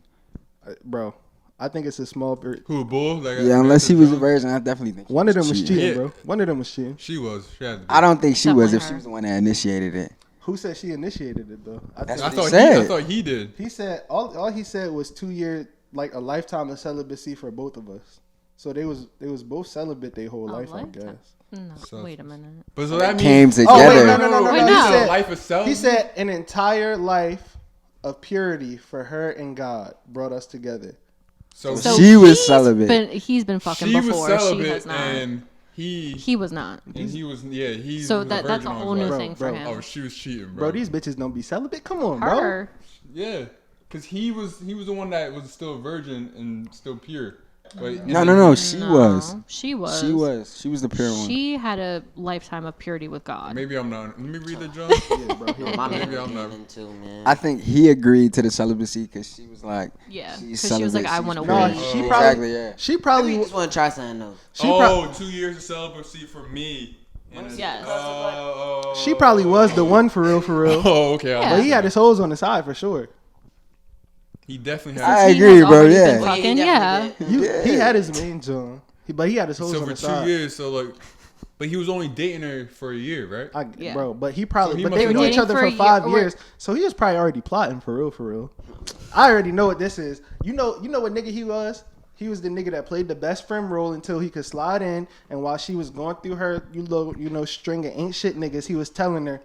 Bro, I think it's a small. Who, Bull? Like, Yeah, unless he was a virgin, I definitely think. One of them was cheating, Yeah. bro. One of them was cheating. She was. She had to be. I don't think she was Definitely if she her. was the one that initiated it. Who said she initiated it though? That's I what thought he I said. thought he did. He said all he said was 2 years, like a lifetime of celibacy for both of us. So they was both celibate their whole life, I lifetime? guess. No, So- wait a minute. But so that means Came together. Oh wait, no. Wait, He no. said, life itself. he said an entire life of purity for her and God brought us together. so. So She was he's celibate. He's been fucking She was before. celibate She has not. and he He was not. was He So was that's a virgin on whole his new wife. thing for Bro, him. Oh, she was cheating, Bro, bro. these bitches don't be celibate. Come on, bro. Her. Yeah, because he was the one that was still a virgin and still pure. But No. She No, was. She was. She was. She was the pure one. She had a lifetime of purity with God. Maybe I'm not. Let me read the joke. Yeah, bro. Yeah. My Maybe man I'm not- was too, man. I think he agreed to the celibacy because she was like, Yeah, she's 'cause she was like, celibate, I she's wanna pure. wait. She Exactly, probably- yeah. She Maybe probably you just want to try something though. Oh, 2 years of celibacy for me. And it's- Yes. she probably was the one for real. Oh, okay. Yeah. But he had his hoes on the side for sure. He definitely I had. He agree, has bro, already yeah. been Well, fucking, he yeah. definitely did. He had his main John. But he had his hoes So on for the 2 side. years, so like, but he was only dating her for a year, right? Yeah. Bro, but he probably, So he but must they have knew been each dating other for for a year, 5 or- years, so he was probably already plotting for real. I already know what this is. You know what nigga he was? He was the nigga that played the best friend role until he could slide in, and while she was going through her, string of ain't shit niggas, he was telling her,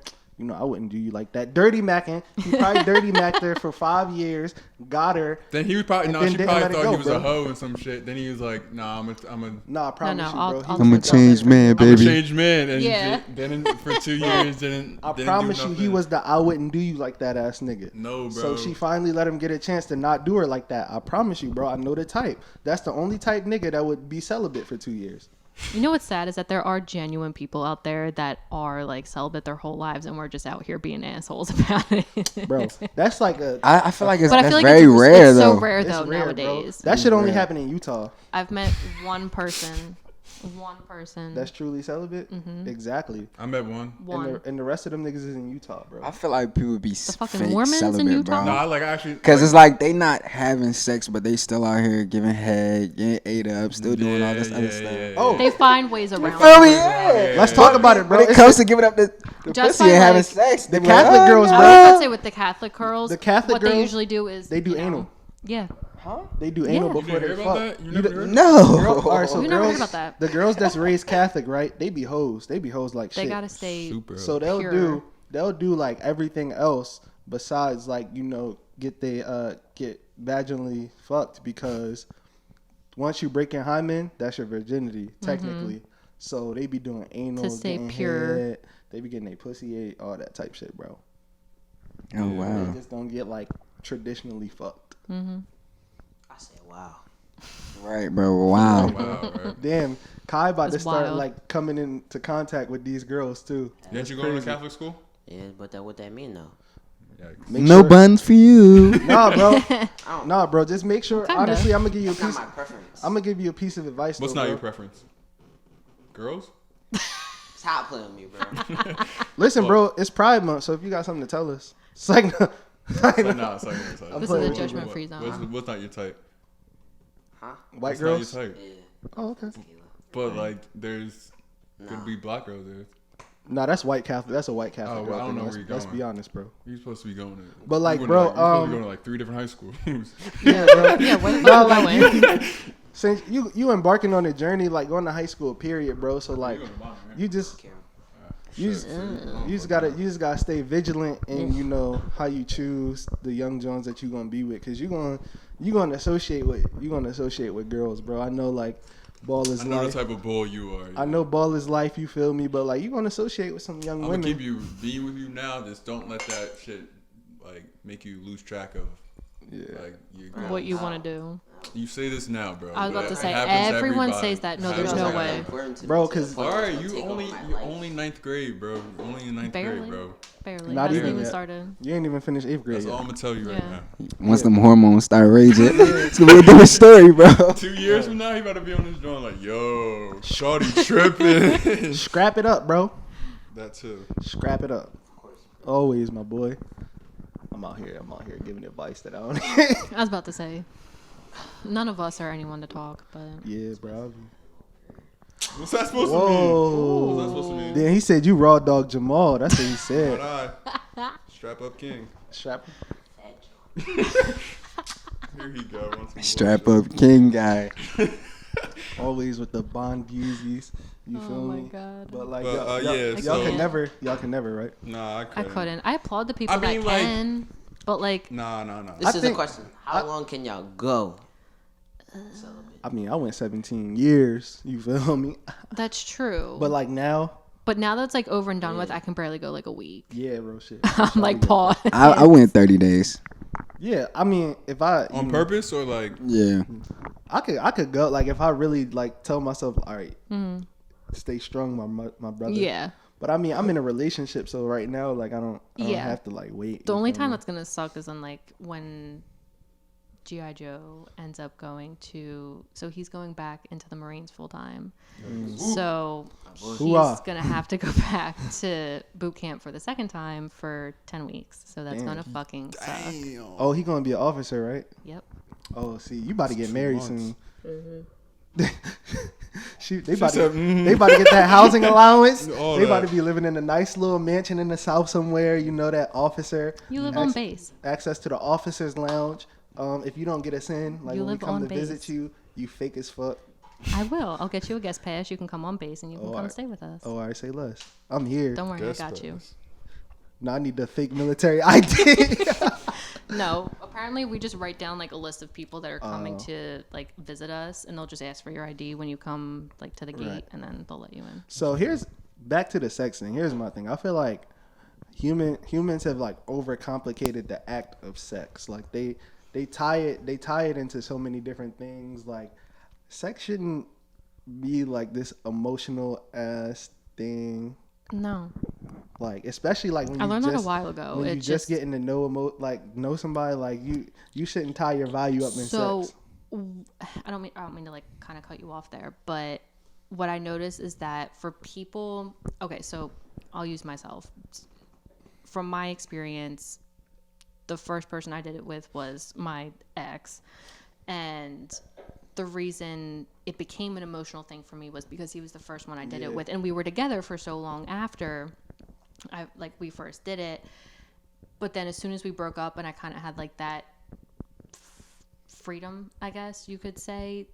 I wouldn't do you like that. Dirty macking. He probably dirty macked her for 5 years, got her. Then he was probably And no. then She didn't probably let it thought go, he was bro. a hoe and some shit. Then he was like, Nah, I'm a Nah, I promise no, you, bro. I'll I'm a take changed man, I'm a baby. changed man, and Yeah. then for 2 years didn't. I didn't promise do you, he nothing. was the I wouldn't do you like that ass nigga. No, bro. So she finally let him get a chance to not do her like that. I promise you, bro. I know the type. That's the only type nigga that would be celibate for 2 years. You know what's sad is that there are genuine people out there that are like celibate their whole lives, and we're just out here being assholes about it. Bro, that's like a. I feel like it's, But I that's feel like very it's rare, so though. rare It's though rare, nowadays. bro. That should only rare. happen in Utah. I've met one person. That's truly celibate. Exactly. I met one. And the rest of them niggas is in Utah, bro. I feel like people would be fucking fake Mormons in celibate, Utah? No, bro. I like actually. Because it's like they not having sex, but they still out here giving head, getting ate up, still doing all this other stuff. Oh. They find ways around. Feel me? it. Yeah. Let's talk about it, bro. When it It's comes the- to giving up the Just pussy by, and having like, sex, the they be like, Catholic "Oh, girls, no." bro. I was about to say with the Catholic girls, The Catholic what they girls, usually do is they do you know, anal. Yeah. Huh? They do anal Yeah. You before didn't they hear about fuck. that? You never heard? No. All right, so You never heard girls, about that. the girls that's raised Catholic, right? They be hoes. They be hoes like They shit. gotta stay. Super. So pure. they'll do like everything else besides like get vaginally fucked, because once you break your hymen, that's your virginity technically. So they be doing anal, To stay getting pure. head, they be getting their pussy ate, all that type shit, bro. Oh wow. They just don't get like traditionally fucked. I said, wow. Right, bro. Wow. Wow, right? Damn, Kai about to That's start wild. like coming into contact with these girls too. Didn't you go to Catholic school? Yeah, but what that mean though? Yikes. Make No sure- buns for you. Nah, bro. I don't. Nah, bro. Just make sure. Kinda. Honestly, I'm gonna give you a It's not piece. my preference. I'm gonna give you a piece of advice. What's though, not bro. your preference? Girls? Stop playing with me, bro. Listen, bro. It's Pride Month, so if you got something to tell us, it's like, It's like, nah, it's like your type. I'm This playing is a with you, judgment-free zone. What's not your type? Huh? white What's girls. not your type? Yeah. Oh, okay. But like, there's Nah. could be black girls there. Nah, that's white Catholic. That's a white Catholic. Oh, girl well, I don't thing. know Let's, where you're let's going. be honest, bro. You're supposed to be going to. But, like, you're bro, supposed to be going to like 3 different high schools. Yeah, bro. Yeah, where the Nah, fuck like you going? since you embarking on a journey, like going to high school, period, bro. So like, You going to Bonner, right? you just Care. you just gotta stay vigilant in how you choose the young Jones that you're gonna be with, because you're gonna associate with girls, bro. I know like ball is I know life. the type of bull you are. I know ball is life. You feel me? But like you're gonna associate with some young I'm women. gonna keep you being with you now. Just don't let that shit like make you lose track of like your goals. What you want to do? You say this now, bro. I was about but to it say, happens to everyone everybody. says that. No, It there's happens no to way. everybody. Bro, 'cause- All right, you're only ninth grade, bro. You're only in ninth Barely. grade, bro. Barely. Not Hasn't even even yet. started. You ain't even finished 8th grade That's all yet. I'm gonna tell you right Yeah. now. Once them hormones start raging, it's gonna be a different story, bro. 2 years from now, he about to be on this joint like, yo, shorty tripping. Scrap it up, bro. That too. Scrap it up. Always, my boy. I'm out here giving advice that I don't. I was about to say, none of us are anyone to talk, but Yeah, bro. What's that supposed to Whoa. mean? What's that supposed to mean? Then he said you raw dog Jamal. That's what he Not said. I. Strap up king. Strap. Here he go. Strap up king guy. Always with the Bond Yeezys. You oh feel my me? god, But like, But, y'all, yeah, y'all so- can never, right? Nah, I I couldn't. couldn't. I applaud the people I mean, that like- can, but like, Nah. This is a think- question. How long can y'all go? Celibate. I mean, I went 17 years. You feel me? that's true. But like now, But now that's like over and done with, I can barely go like a week. yeah, real shit. I'm like, pause. I went 30 days. Yeah, I mean, if I On purpose or like? Yeah. I could go. Like if I really like tell myself, all right, stay strong, my brother. Yeah. But I mean, I'm in a relationship, so right now, like I don't Yeah. have to like wait. The you only feel time me? that's gonna suck is when G.I. Joe ends up going to, so he's going back into the Marines full time. So he's Hoorah. gonna have to go back to boot camp for the second time for 10 weeks. So that's Damn. gonna fucking suck. Oh, he gonna be an officer, right? Yep. Oh, see, you about to get 2 married months. soon. They about said, they about to get that housing allowance. All They about that. to be living in a nice little mansion in the south somewhere. You know that officer. You live on base. Access to the officers' lounge. If you don't get us in, like You when we live come on to visit base. you, you fake as fuck. I will. I'll get you a guest pass. You can come on base and you can come alright. stay with us. Oh, I say less. I'm here. Don't worry, I Guess got you. pass. No, I need the fake military ID. No, apparently we just write down like a list of people that are coming Oh. to like visit us, and they'll just ask for your ID when you come like to the gate, Right. and then they'll let you in. So here's back to the sex thing. Here's my thing. I feel like humans have like overcomplicated the act of sex. Like they tie it into so many different things. Like sex shouldn't be like this emotional ass thing. No, Like especially like when I you learned that just, a while ago. when you It just getting to know somebody, like you shouldn't tie your value up in so sex. I don't mean to like kind of cut you off there, but what I noticed is that for people, okay, so I'll use myself. From my experience, the first person I did it with was my ex, and the reason it became an emotional thing for me was because he was the first one I did it with, and we were together for so long after we first did it. But then as soon as we broke up and I kind of had like that freedom, I guess you could say,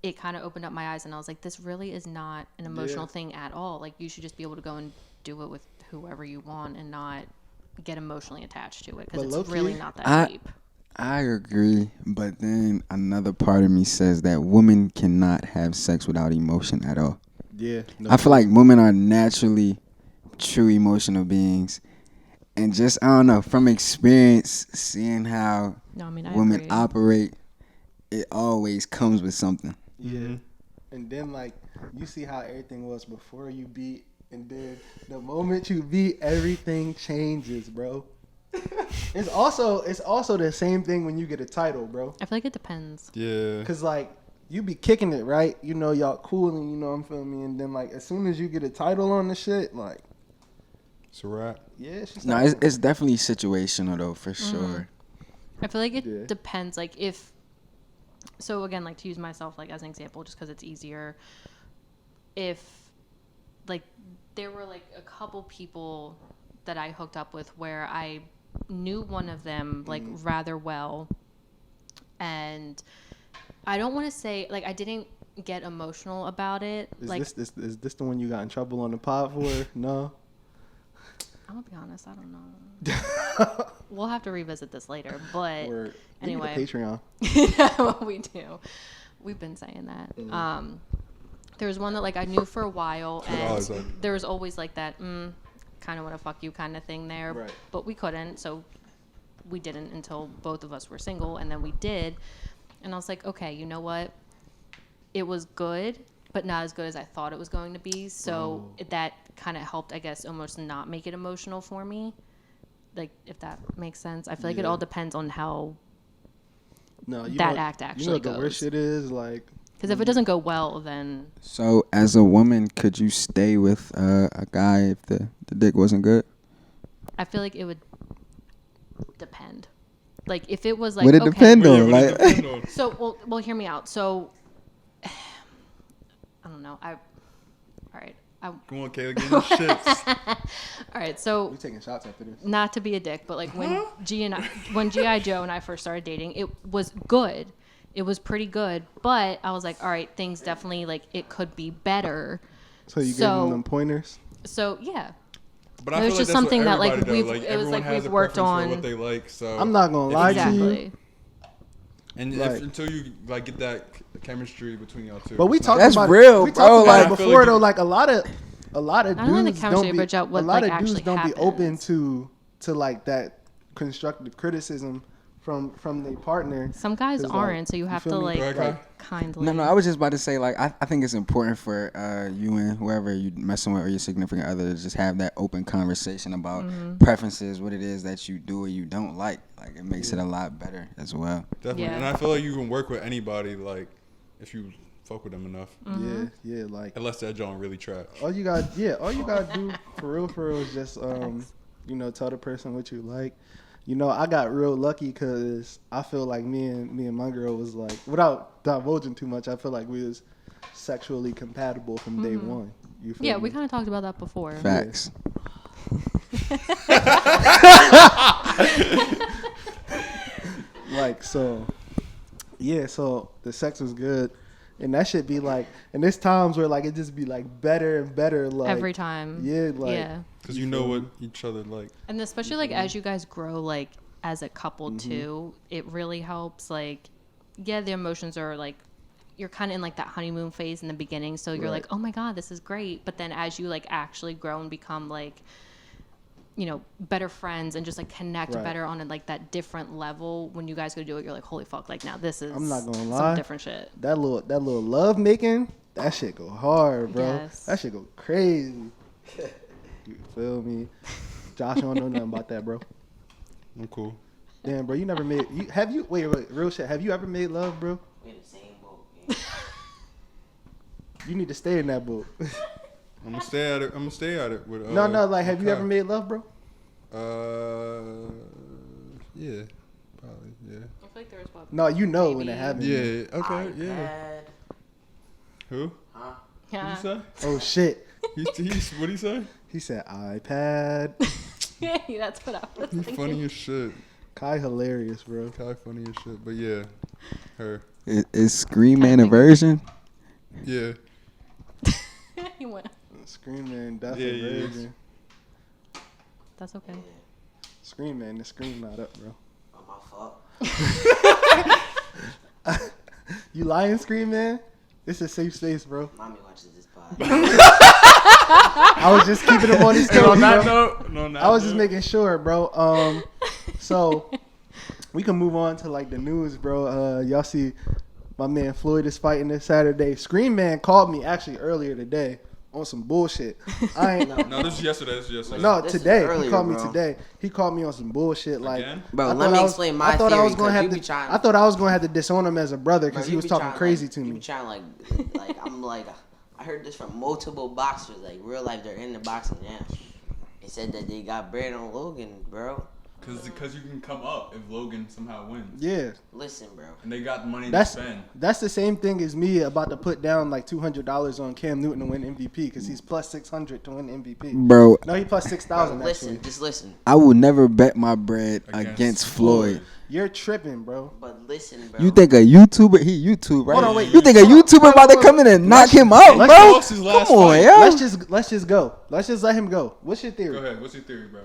it kind of opened up my eyes, and I was like, this really is not an emotional thing at all. Like, you should just be able to go and do it with whoever you want and not get emotionally attached to it, because it's really not that deep. I agree, but then another part of me says that women cannot have sex without emotion at all. Yeah. No, I feel like women are naturally true emotional beings. And just, I don't know, from experience, seeing how women operate, it always comes with something. Yeah. And then, like, you see how everything was before you beat, and then the moment you beat, everything changes, bro. It's also the same thing when you get a title, bro. I feel like it depends. Yeah. Because, like, you be kicking it, right? You know, y'all cool, and you know, I'm feeling me. And then, like, as soon as you get a title on the shit, like, it's a wrap. Yeah. No, it's definitely situational, though, for sure. I feel like it depends. Like, if, so again, like, to use myself, like, as an example, just because it's easier. If, like, there were, like, a couple people that I hooked up with where I knew one of them, like, rather well. And I don't want to say, like, I didn't get emotional about it. Is this the one you got in trouble on the pod for? No? I'm going to be honest, I don't know. We'll have to revisit this later, but anyway. We need a Patreon. We do. We've been saying that. There was one that, like, I knew for a while, and there was always, like, that, kind of want to fuck you kind of thing there. Right. But we couldn't, so we didn't until both of us were single, and then we did. And I was like, okay, you know what? It was good, but not as good as I thought it was going to be. So that kind of helped, I guess, almost not make it emotional for me. Like, if that makes sense. I feel like it all depends on how act actually goes. The worst shit is, like... Because if it doesn't go well, then... So, as a woman, could you stay with a guy if the dick wasn't good? I feel like it would depend. Like, if it was like... Would it depend on? Like, so, well, hear me out. So, I don't know. All right. Come on, Kayla, get your shits. All right, so... We're taking shots after this. Not to be a dick, but, like, when G.I. Joe and I first started dating, it was good. It was pretty good, but I was like, all right, things definitely, like, it could be better. So you gave them pointers? So, yeah. But I it was feel just like something that, like, we've worked on. What they like, so I'm not going to lie to you. And like, until you, like, get that chemistry between y'all two. But we talked about that's real, we bro. Like, before, though, like, a lot of dudes don't be open to like, that constructive criticism from their partner. Some guys aren't, so you have to, like, kindly. No, I was just about to say, like, I think it's important for you and whoever you messing with or your significant other to just have that open conversation about preferences, what it is that you do or you don't like. Like, it makes it a lot better as well. Definitely. Yeah. And I feel like you can work with anybody, like, if you fuck with them enough. Yeah, like, unless that joint really trash. All you gotta do for real is just tell the person what you like. You know, I got real lucky because I feel like me and my girl was, like, without divulging too much, I feel like we was sexually compatible from day one. You feel me? We kind of talked about that before. Facts. Like, so the sex was good. And that should be like, and there's times where, like, it just be like better and better, like every time. Yeah, like, yeah. Because you know what each other like. And especially, like, as you guys grow, like, as a couple too, it really helps. Like, yeah, the emotions are, like, you're kind of in, like, that honeymoon phase in the beginning, so you're like, oh my god, this is great. But then as you, like, actually grow and become, like, you know, better friends and just, like, connect better on, like, that different level, when you guys go do it, you're like, holy fuck, like, now this is, I'm not gonna lie, some different shit. That little love making, that shit go hard, bro. Yes. That shit go crazy. You feel me? Josh don't know nothing about that, bro. I'm cool. Damn, bro, you never made, wait, real shit, have you ever made love, bro? We in the same boat. Yeah. You need to stay in that boat. I'm gonna stay at it. With, no, like, have you ever made love, bro? Yeah, probably, yeah. I feel like there was one. No, you know when it happened. Yeah, okay, yeah. Who? Huh? What you say? Oh shit. What'd he say? He said iPad. Yeah, that's what I was thinking. He's funny as shit. Kai hilarious, bro. Kai funny as shit. But yeah, her. Is Screenman a version? Yeah. He went. Screenman, that's Yeah, a he is. version. That's okay. Screenman, the screen not up, bro. Oh, my fault. You lying, Screenman? It's a safe space, bro. Mommy watches this pod. I was just keeping him on his toes, On that bro. note, I was just making sure, bro. So we can move on to like the news, bro. Y'all see my man Floyd is fighting this Saturday. Screenman called me actually earlier today on some bullshit. I ain't No, this is yesterday. no This is today. earlier, he called me bro. today. He called me on some bullshit like. Again? Bro, I let thought me I was- explain my I thought theory. I was gonna 'cause have you to. be trying, I thought I was gonna have to disown him as a brother bro, because you he was be talking trying, crazy like, to you me. be trying like I'm like I heard this from multiple boxers. Like real life, they're in the boxing now. They said that they got bread on Logan, bro. Because you can come up if Logan somehow wins. Yeah, Listen, bro. And they got money that's to spend. that's the same thing as me about to put down like $200 on Cam Newton to win MVP because he's plus 600 to win MVP. Bro, No, he plus 6,000 Listen, actually. just listen. I will never bet my bread Against against Floyd. You're tripping, bro. But listen, bro. You think a YouTuber? He YouTube, right? Hold on, wait. You think a YouTuber about to come in and knock him out, let's bro? lost his last Come on, fight. yo. Let's just go. Let's just let him go. What's your theory? Go ahead. What's your theory, bro?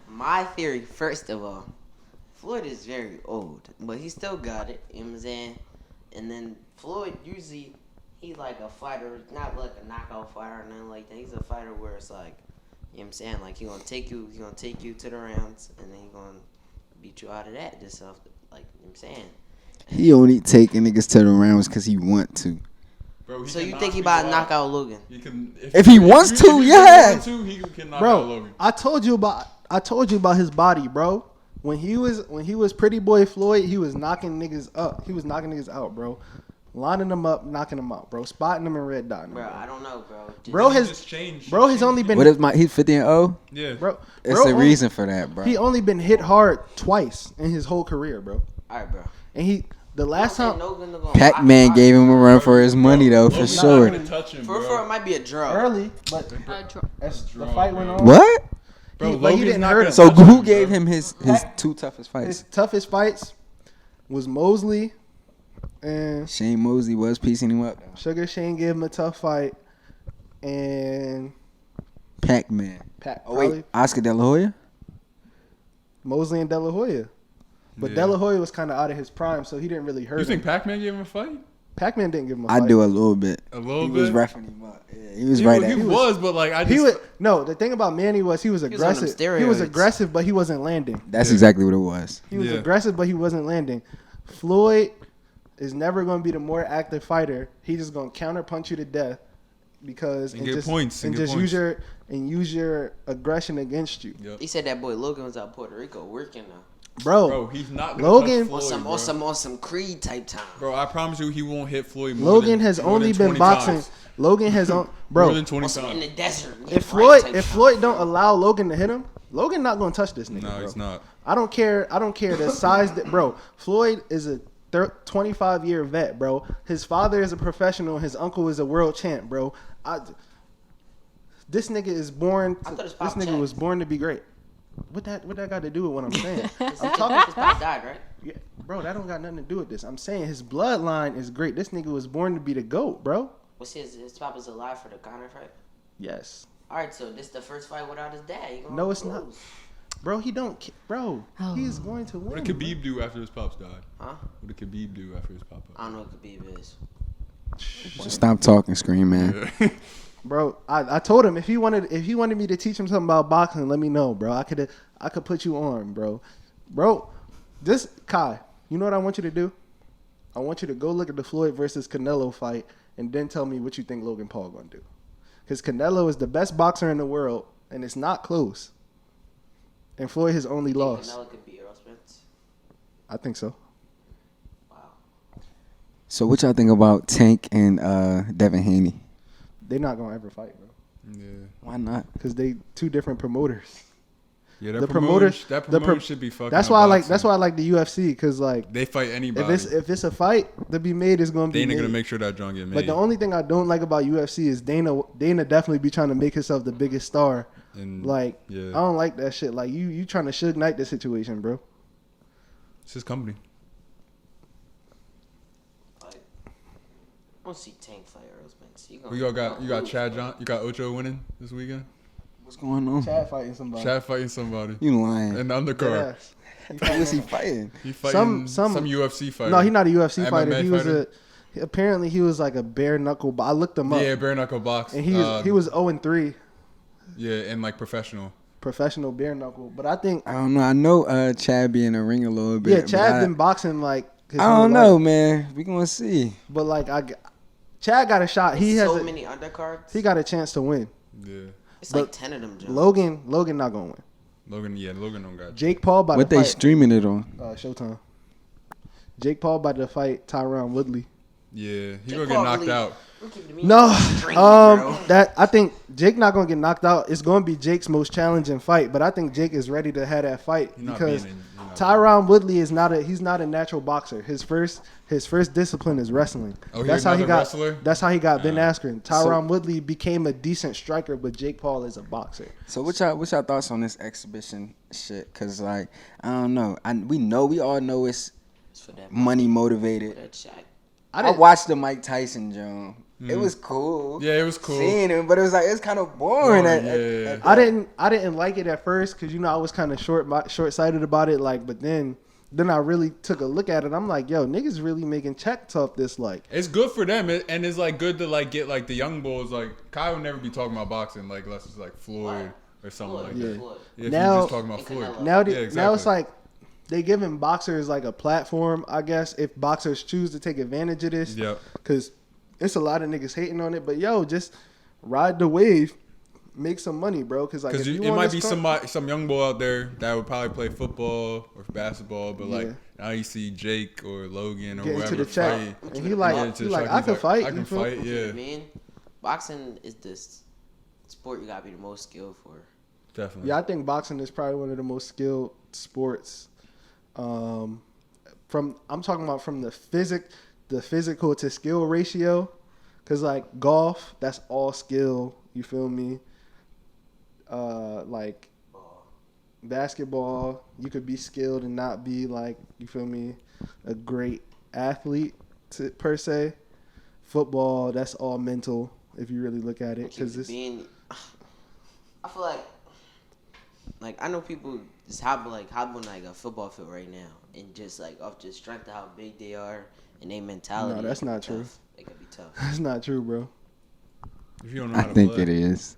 My theory, first of all, Floyd is very old, but he still got it. You know what I'm saying? And then Floyd usually he like a fighter, not like a knockout fighter or nothing like that. He's a fighter where it's like, you know what I'm saying? Like he gonna take you to the rounds, and then he gonna beat you out of that. Just off, like you know what I'm saying. He only taking niggas to the rounds because he want to. Bro, he So can you knock think he people about to knock out Logan? He can, If he wants to, if he yeah. wants to, he can knock out Bro, Logan. I told you about his body, bro. When he was Pretty Boy Floyd, he was knocking niggas up. He was knocking niggas out, bro. Lining them up, knocking them out, bro. Spotting them and red dotting them. Bro, I don't know, bro. Just, Bro He has just changed. bro has only been What is he's 50 and 0? Yeah. bro. It's bro a only- reason for that, bro. He only been hit hard twice in his whole career, bro. all right, bro. And the last time Pac-Man gave him a run for his money, though, for Logan's sure. not gonna touch him, For bro. it might be a draw. early, but as the draw, fight went bro. on, What? Bro, but he Logan's didn't not hurt gonna him. So touch who him, gave bro. him his two toughest fights? his toughest fights was Mosley and Shane Mosley was piecing him up. Sugar Shane gave him a tough fight, and Pac-Man. Pat Oh wait, Oscar De La Hoya? Mosley and De La Hoya. But Yeah. De La Hoya was kind of out of his prime, so he didn't really hurt You think him. Pac-Man gave him a fight? Pac-Man didn't give him a I fight. do a little bit. A little He bit. was roughing him up. Yeah, he was He, right he at him. was, but like I just He was no. The thing about Manny was he was was on them aggressive. He was steroids. aggressive, but he wasn't landing. That's Yeah. exactly what it was. He was Yeah. aggressive, but he wasn't landing. Floyd is never going to be the more active fighter. He's just going to counter punch you to death because And get points, and get use your aggression against you, Yep. He said that boy Logan was out Puerto Rico working now. bro. Bro, he's not gonna Logan- touch Floyd, On some Creed type time. bro, I promise you, he won't hit Floyd. More Logan than, has more only than been 20 boxing. times. Logan has on More bro. than 20 On some in times. the desert. If Floyd don't allow Logan to hit him, Logan not going to touch this nigga. No, bro. he's not. I don't care the size that bro. Floyd is a 25-year vet, bro. His father is a professional. His uncle is a world champ, bro. This nigga is born. I thought his This pop nigga checked. was born to be great. What that got to do with what I'm saying? I'm His talking, pop died, right? yeah, bro. That don't got nothing to do with this. I'm saying his bloodline is great. This nigga was born to be the GOAT, bro. Was his pop is alive for the Conor fight? Yes, All right, so this the first fight without his dad. He gonna No, it's not. lose. bro. He don't, bro. Oh. He's going to win. What did Khabib do after his pops died? Huh? What did Khabib do after his pop I don't know what Khabib is. Just stop talking, Scream, man. Yeah. Bro, I told him if he wanted me to teach him something about boxing, let me know, bro. I could put you on, bro. Bro, this Kai, you know what I want you to do? I want you to go look at the Floyd versus Canelo fight and then tell me what you think Logan Paul gonna do. Because Canelo is the best boxer in the world and it's not close. And Floyd has only lost. Canelo could beat Earl Spence. I think so. Wow. So what y'all think about Tank and Devin Haney? They're not gonna ever fight, bro. Yeah. Why not? Because they two different promoters. Yeah, that The promoter, promoters- that the promoter pro- should be fucking. That's up why I boxing. like the UFC because like They fight anybody. if it's a fight to be made, it's gonna be Dana made. gonna make sure that John get made. But the only thing I don't like about UFC is Dana definitely be trying to make himself the biggest star. and Like yeah, I don't like that shit. Like you trying to Suge Knight the situation, bro. It's his company. Like, I want to see Tank fight Earl Spence. You got Chad John. You got Ocho winning this weekend. What's going on? Chad fighting somebody. Chad fighting somebody. You lying? In the undercard. Who is he fighting? He fighting some UFC fighter. No, he's not a UFC fighter. MMA He was fighter? apparently he was like a bare knuckle. But I looked him up. Yeah, bare knuckle box. And he was 0-3. Yeah, and like professional bare knuckle. But I think I don't know. I know Chad be in the ring a little bit. yeah, Chad been boxing like. I don't know, man. We gonna see. But like Chad got a shot. He has so many undercards. He got a chance to win. Yeah. It's like 10 of them. Jones. Logan not gonna win. Logan don't got. Jake Paul by what the they fight, streaming it on? Showtime. Jake Paul about to fight Tyron Woodley. Yeah, he gonna get knocked out. No, that I think Jake not gonna get knocked out. It's gonna be Jake's most challenging fight, but I think Jake is ready to have that fight because Tyron Woodley is he's not a natural boxer. His first discipline is wrestling. Oh, that's how he got. Wrestler? That's how he got Ben Askren. Tyron Woodley became a decent striker, but Jake Paul is a boxer. So what's y'all thoughts on this exhibition shit? Cause like I don't know. We all know it's money motivated. I watched the Mike Tyson Jones. It was cool. Yeah, it was cool. Seeing him, but it was like it's kind of boring. I didn't like it at first because I was kind of short-sighted about it. Like, but then I really took a look at it. I'm like, yo, niggas really making checks off this. Like, it's good for them, and it's like good to like get like the young bulls. Like Kyle would never be talking about boxing like unless it's like Floyd or something like that. Yeah, now if he's just talking about Floyd. Now it's like they giving boxers like a platform. I guess if boxers choose to take advantage of this, because it's a lot of niggas hating on it. But yo, just ride the wave. Make some money, bro. Because like, it might be some young boy out there that would probably play football or basketball, but like now you see Jake or Logan or whoever fight, and he like I can fight. I can fight. Yeah, man. Boxing is this sport you gotta be the most skilled for. Definitely. Yeah, I think boxing is probably one of the most skilled sports. I'm talking about from the physical to skill ratio, because like golf, that's all skill. You feel me? Like basketball, you could be skilled and not be like, you feel me, a great athlete per se. Football, that's all mental if you really look at it. Because I feel like I know people just hop on like a football field right now and just like off just strength of how big they are and their mentality. No, that's not true. It could be tough. That's not true, bro. If you don't know how to think play. It is.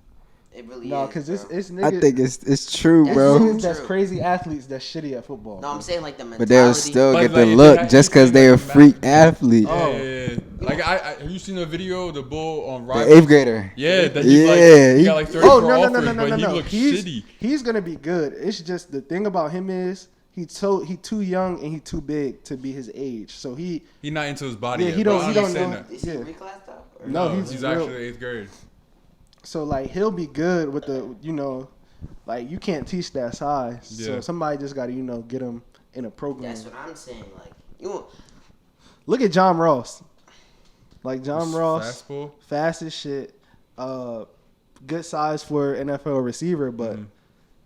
It really is. No, because it's niggas. I think it's true, That's bro. true. That's crazy athletes that's shitty at football. No, I'm saying like the mentality. But they'll still get the like, look just because they're a freak athlete. Yeah. Like have you seen the video of the bull on The Rivals? 8th grader. Yeah, that he got like 34 offers, but he looks shitty. He's gonna be good. It's just the thing about him is he too young and he too big to be his age. So he not into his body. Yeah, yet, he don't know. that. Is he reclassed up? No, he's actually 8th grade. So like he'll be good with the like you can't teach that size. Yeah. So somebody just got to get him in a program. That's what I'm saying. Like look at John Ross. Like John Ross, fastball, fast as shit. Good size for NFL receiver, but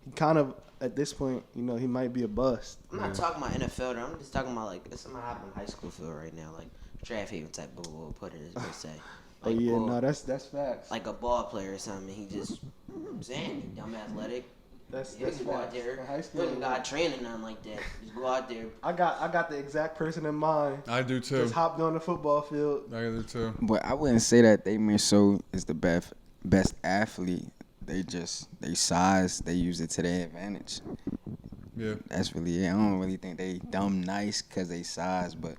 he kind of at this point, he might be a bust. I'm not talking about NFL. I'm just talking about like something happening in high school field right now, like draft haven type. We'll put it per se. Like that's facts. Like a ball player or something. He just saying dumb athletic. That's go out there. High school, you got training nothing like that. Just go out there. I got the exact person in mind. I do too. Just hopped on the football field. I do too. But I wouldn't say that they so is the best athlete. They size. They use it to their advantage. Yeah, that's really it. I don't really think they dumb nice because they size, but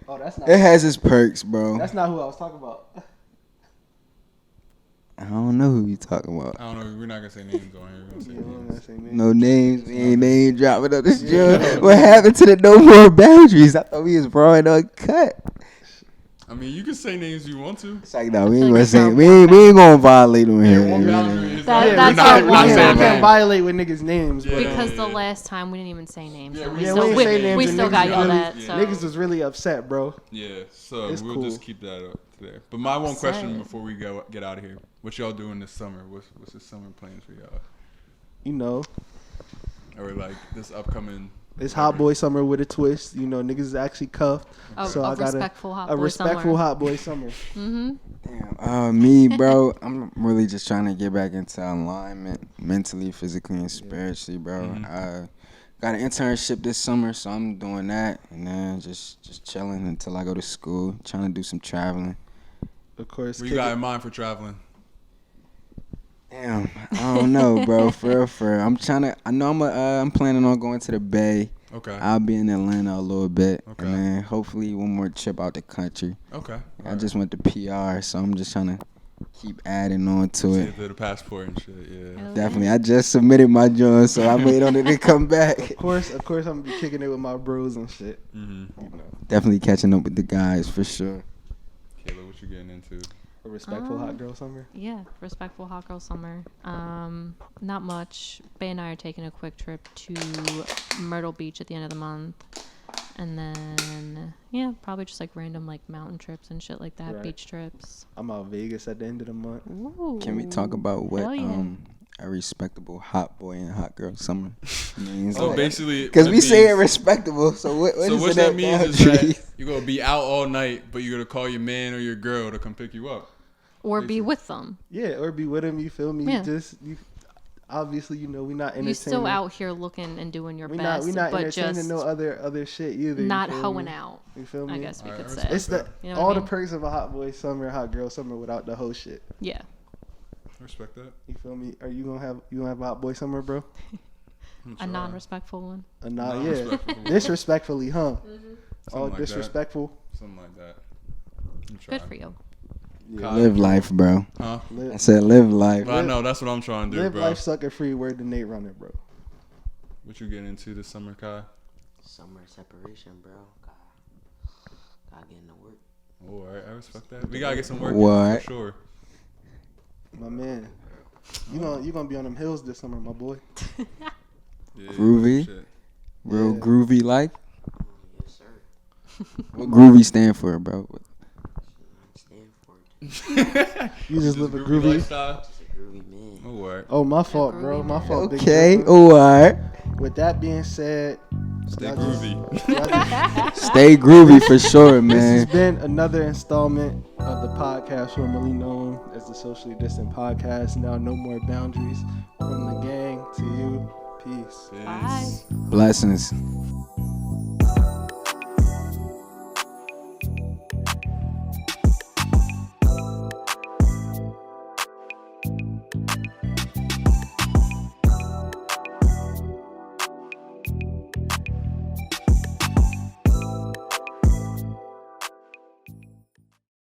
that's not. It has its perks, bro. That's not who I was talking about. I don't know who you talking about. I don't know. We're not gonna say names on here. We're gonna say names. No names. We ain't name dropping up this joint. What happened to the no more boundaries? I thought we was raw and uncut. I mean, you can say names you want to. It's like no, we ain't gonna say. We ain't gonna violate on here. That's our one we boundary. can't violate with niggas' names. Yeah. Because the last time we didn't even say names. Yeah, So we we didn't still, say names we and still niggas got yelled really- at. So. Niggas was really upset, bro. Yeah, so It's we'll cool. just keep that up there. But my one question Upset. before we get out of here: what y'all doing this summer? What's the summer plans for y'all? You know, Or like this upcoming It's hot boy summer with a twist. You know, niggas is actually cuffed. So I got a respectful hot boy summer. Damn. Me, bro, I'm really just trying to get back into alignment mentally, physically, and spiritually, bro. Got an internship this summer, so I'm doing that, and then just chilling until I go to school. Trying to do some traveling. Of course. What you got in mind for traveling? Damn, I don't know, bro. For real. I'm planning on going to the Bay. Okay. I'll be in Atlanta a little bit. Okay. And then hopefully one more trip out the country. Okay. I just went to PR, so I'm just trying to keep adding on to it. The passport and shit, yeah. Definitely. I just submitted my joint, so I wait on it to come back. Of course, I'm gonna be kicking it with my bros and shit. Mm-hmm. You know. Definitely catching up with the guys for sure. Kayla, what you getting into? A respectful hot girl summer? Yeah, respectful hot girl summer. Not much. Bay and I are taking a quick trip to Myrtle Beach at the end of the month. And then, yeah, probably just like random like mountain trips and shit like that, beach trips. I'm out Vegas at the end of the month. Ooh. Can we talk about what yeah. a respectable hot boy and hot girl summer means? So basically, because we say it respectable, so what that means is that you're gonna be out all night, but you're gonna call your man or your girl to come pick you up, or be with them. Yeah, or be with him. You feel me? Yeah. Obviously, you know, we're not entertaining. You still out here looking and doing your best, we're not but entertaining just no other shit either. not hoeing out. You feel me? I guess we could say. It's the You know all what I the mean? perks of a hot boy summer, hot girl summer without the whole shit. Yeah. I respect that. You feel me? Are you gonna have a hot boy summer, bro? A non-respectful one. Yeah. Disrespectfully, huh? All like disrespectful. Something like that. Good for you. Yeah. Live life, bro. Huh? I said live life. But I know that's what I'm trying to do, Live bro. life sucker free. Word to Nate Runner, bro. What you getting into this summer, Kai? Summer separation, bro. Gotta get into work. All right, I respect that. We gotta get some work What? for sure. My man, you gonna be on them hills this summer, my boy. Yeah, Groovy? shit. Real groovy like? Yes, sir. What groovy stand for, bro? Stanford. You just live a groovy. lifestyle. Just a groovy man. Oh, all right. Oh, my fault, bro. My fault. Big Okay, Dipper. alright. With that being said, Stay y'all just- groovy. y'all just- Stay groovy for sure, This has man. been another installment of the podcast formerly known as the Socially Distant Podcast. Now, no more boundaries. From the gang to you. Peace. Bye. Blessings.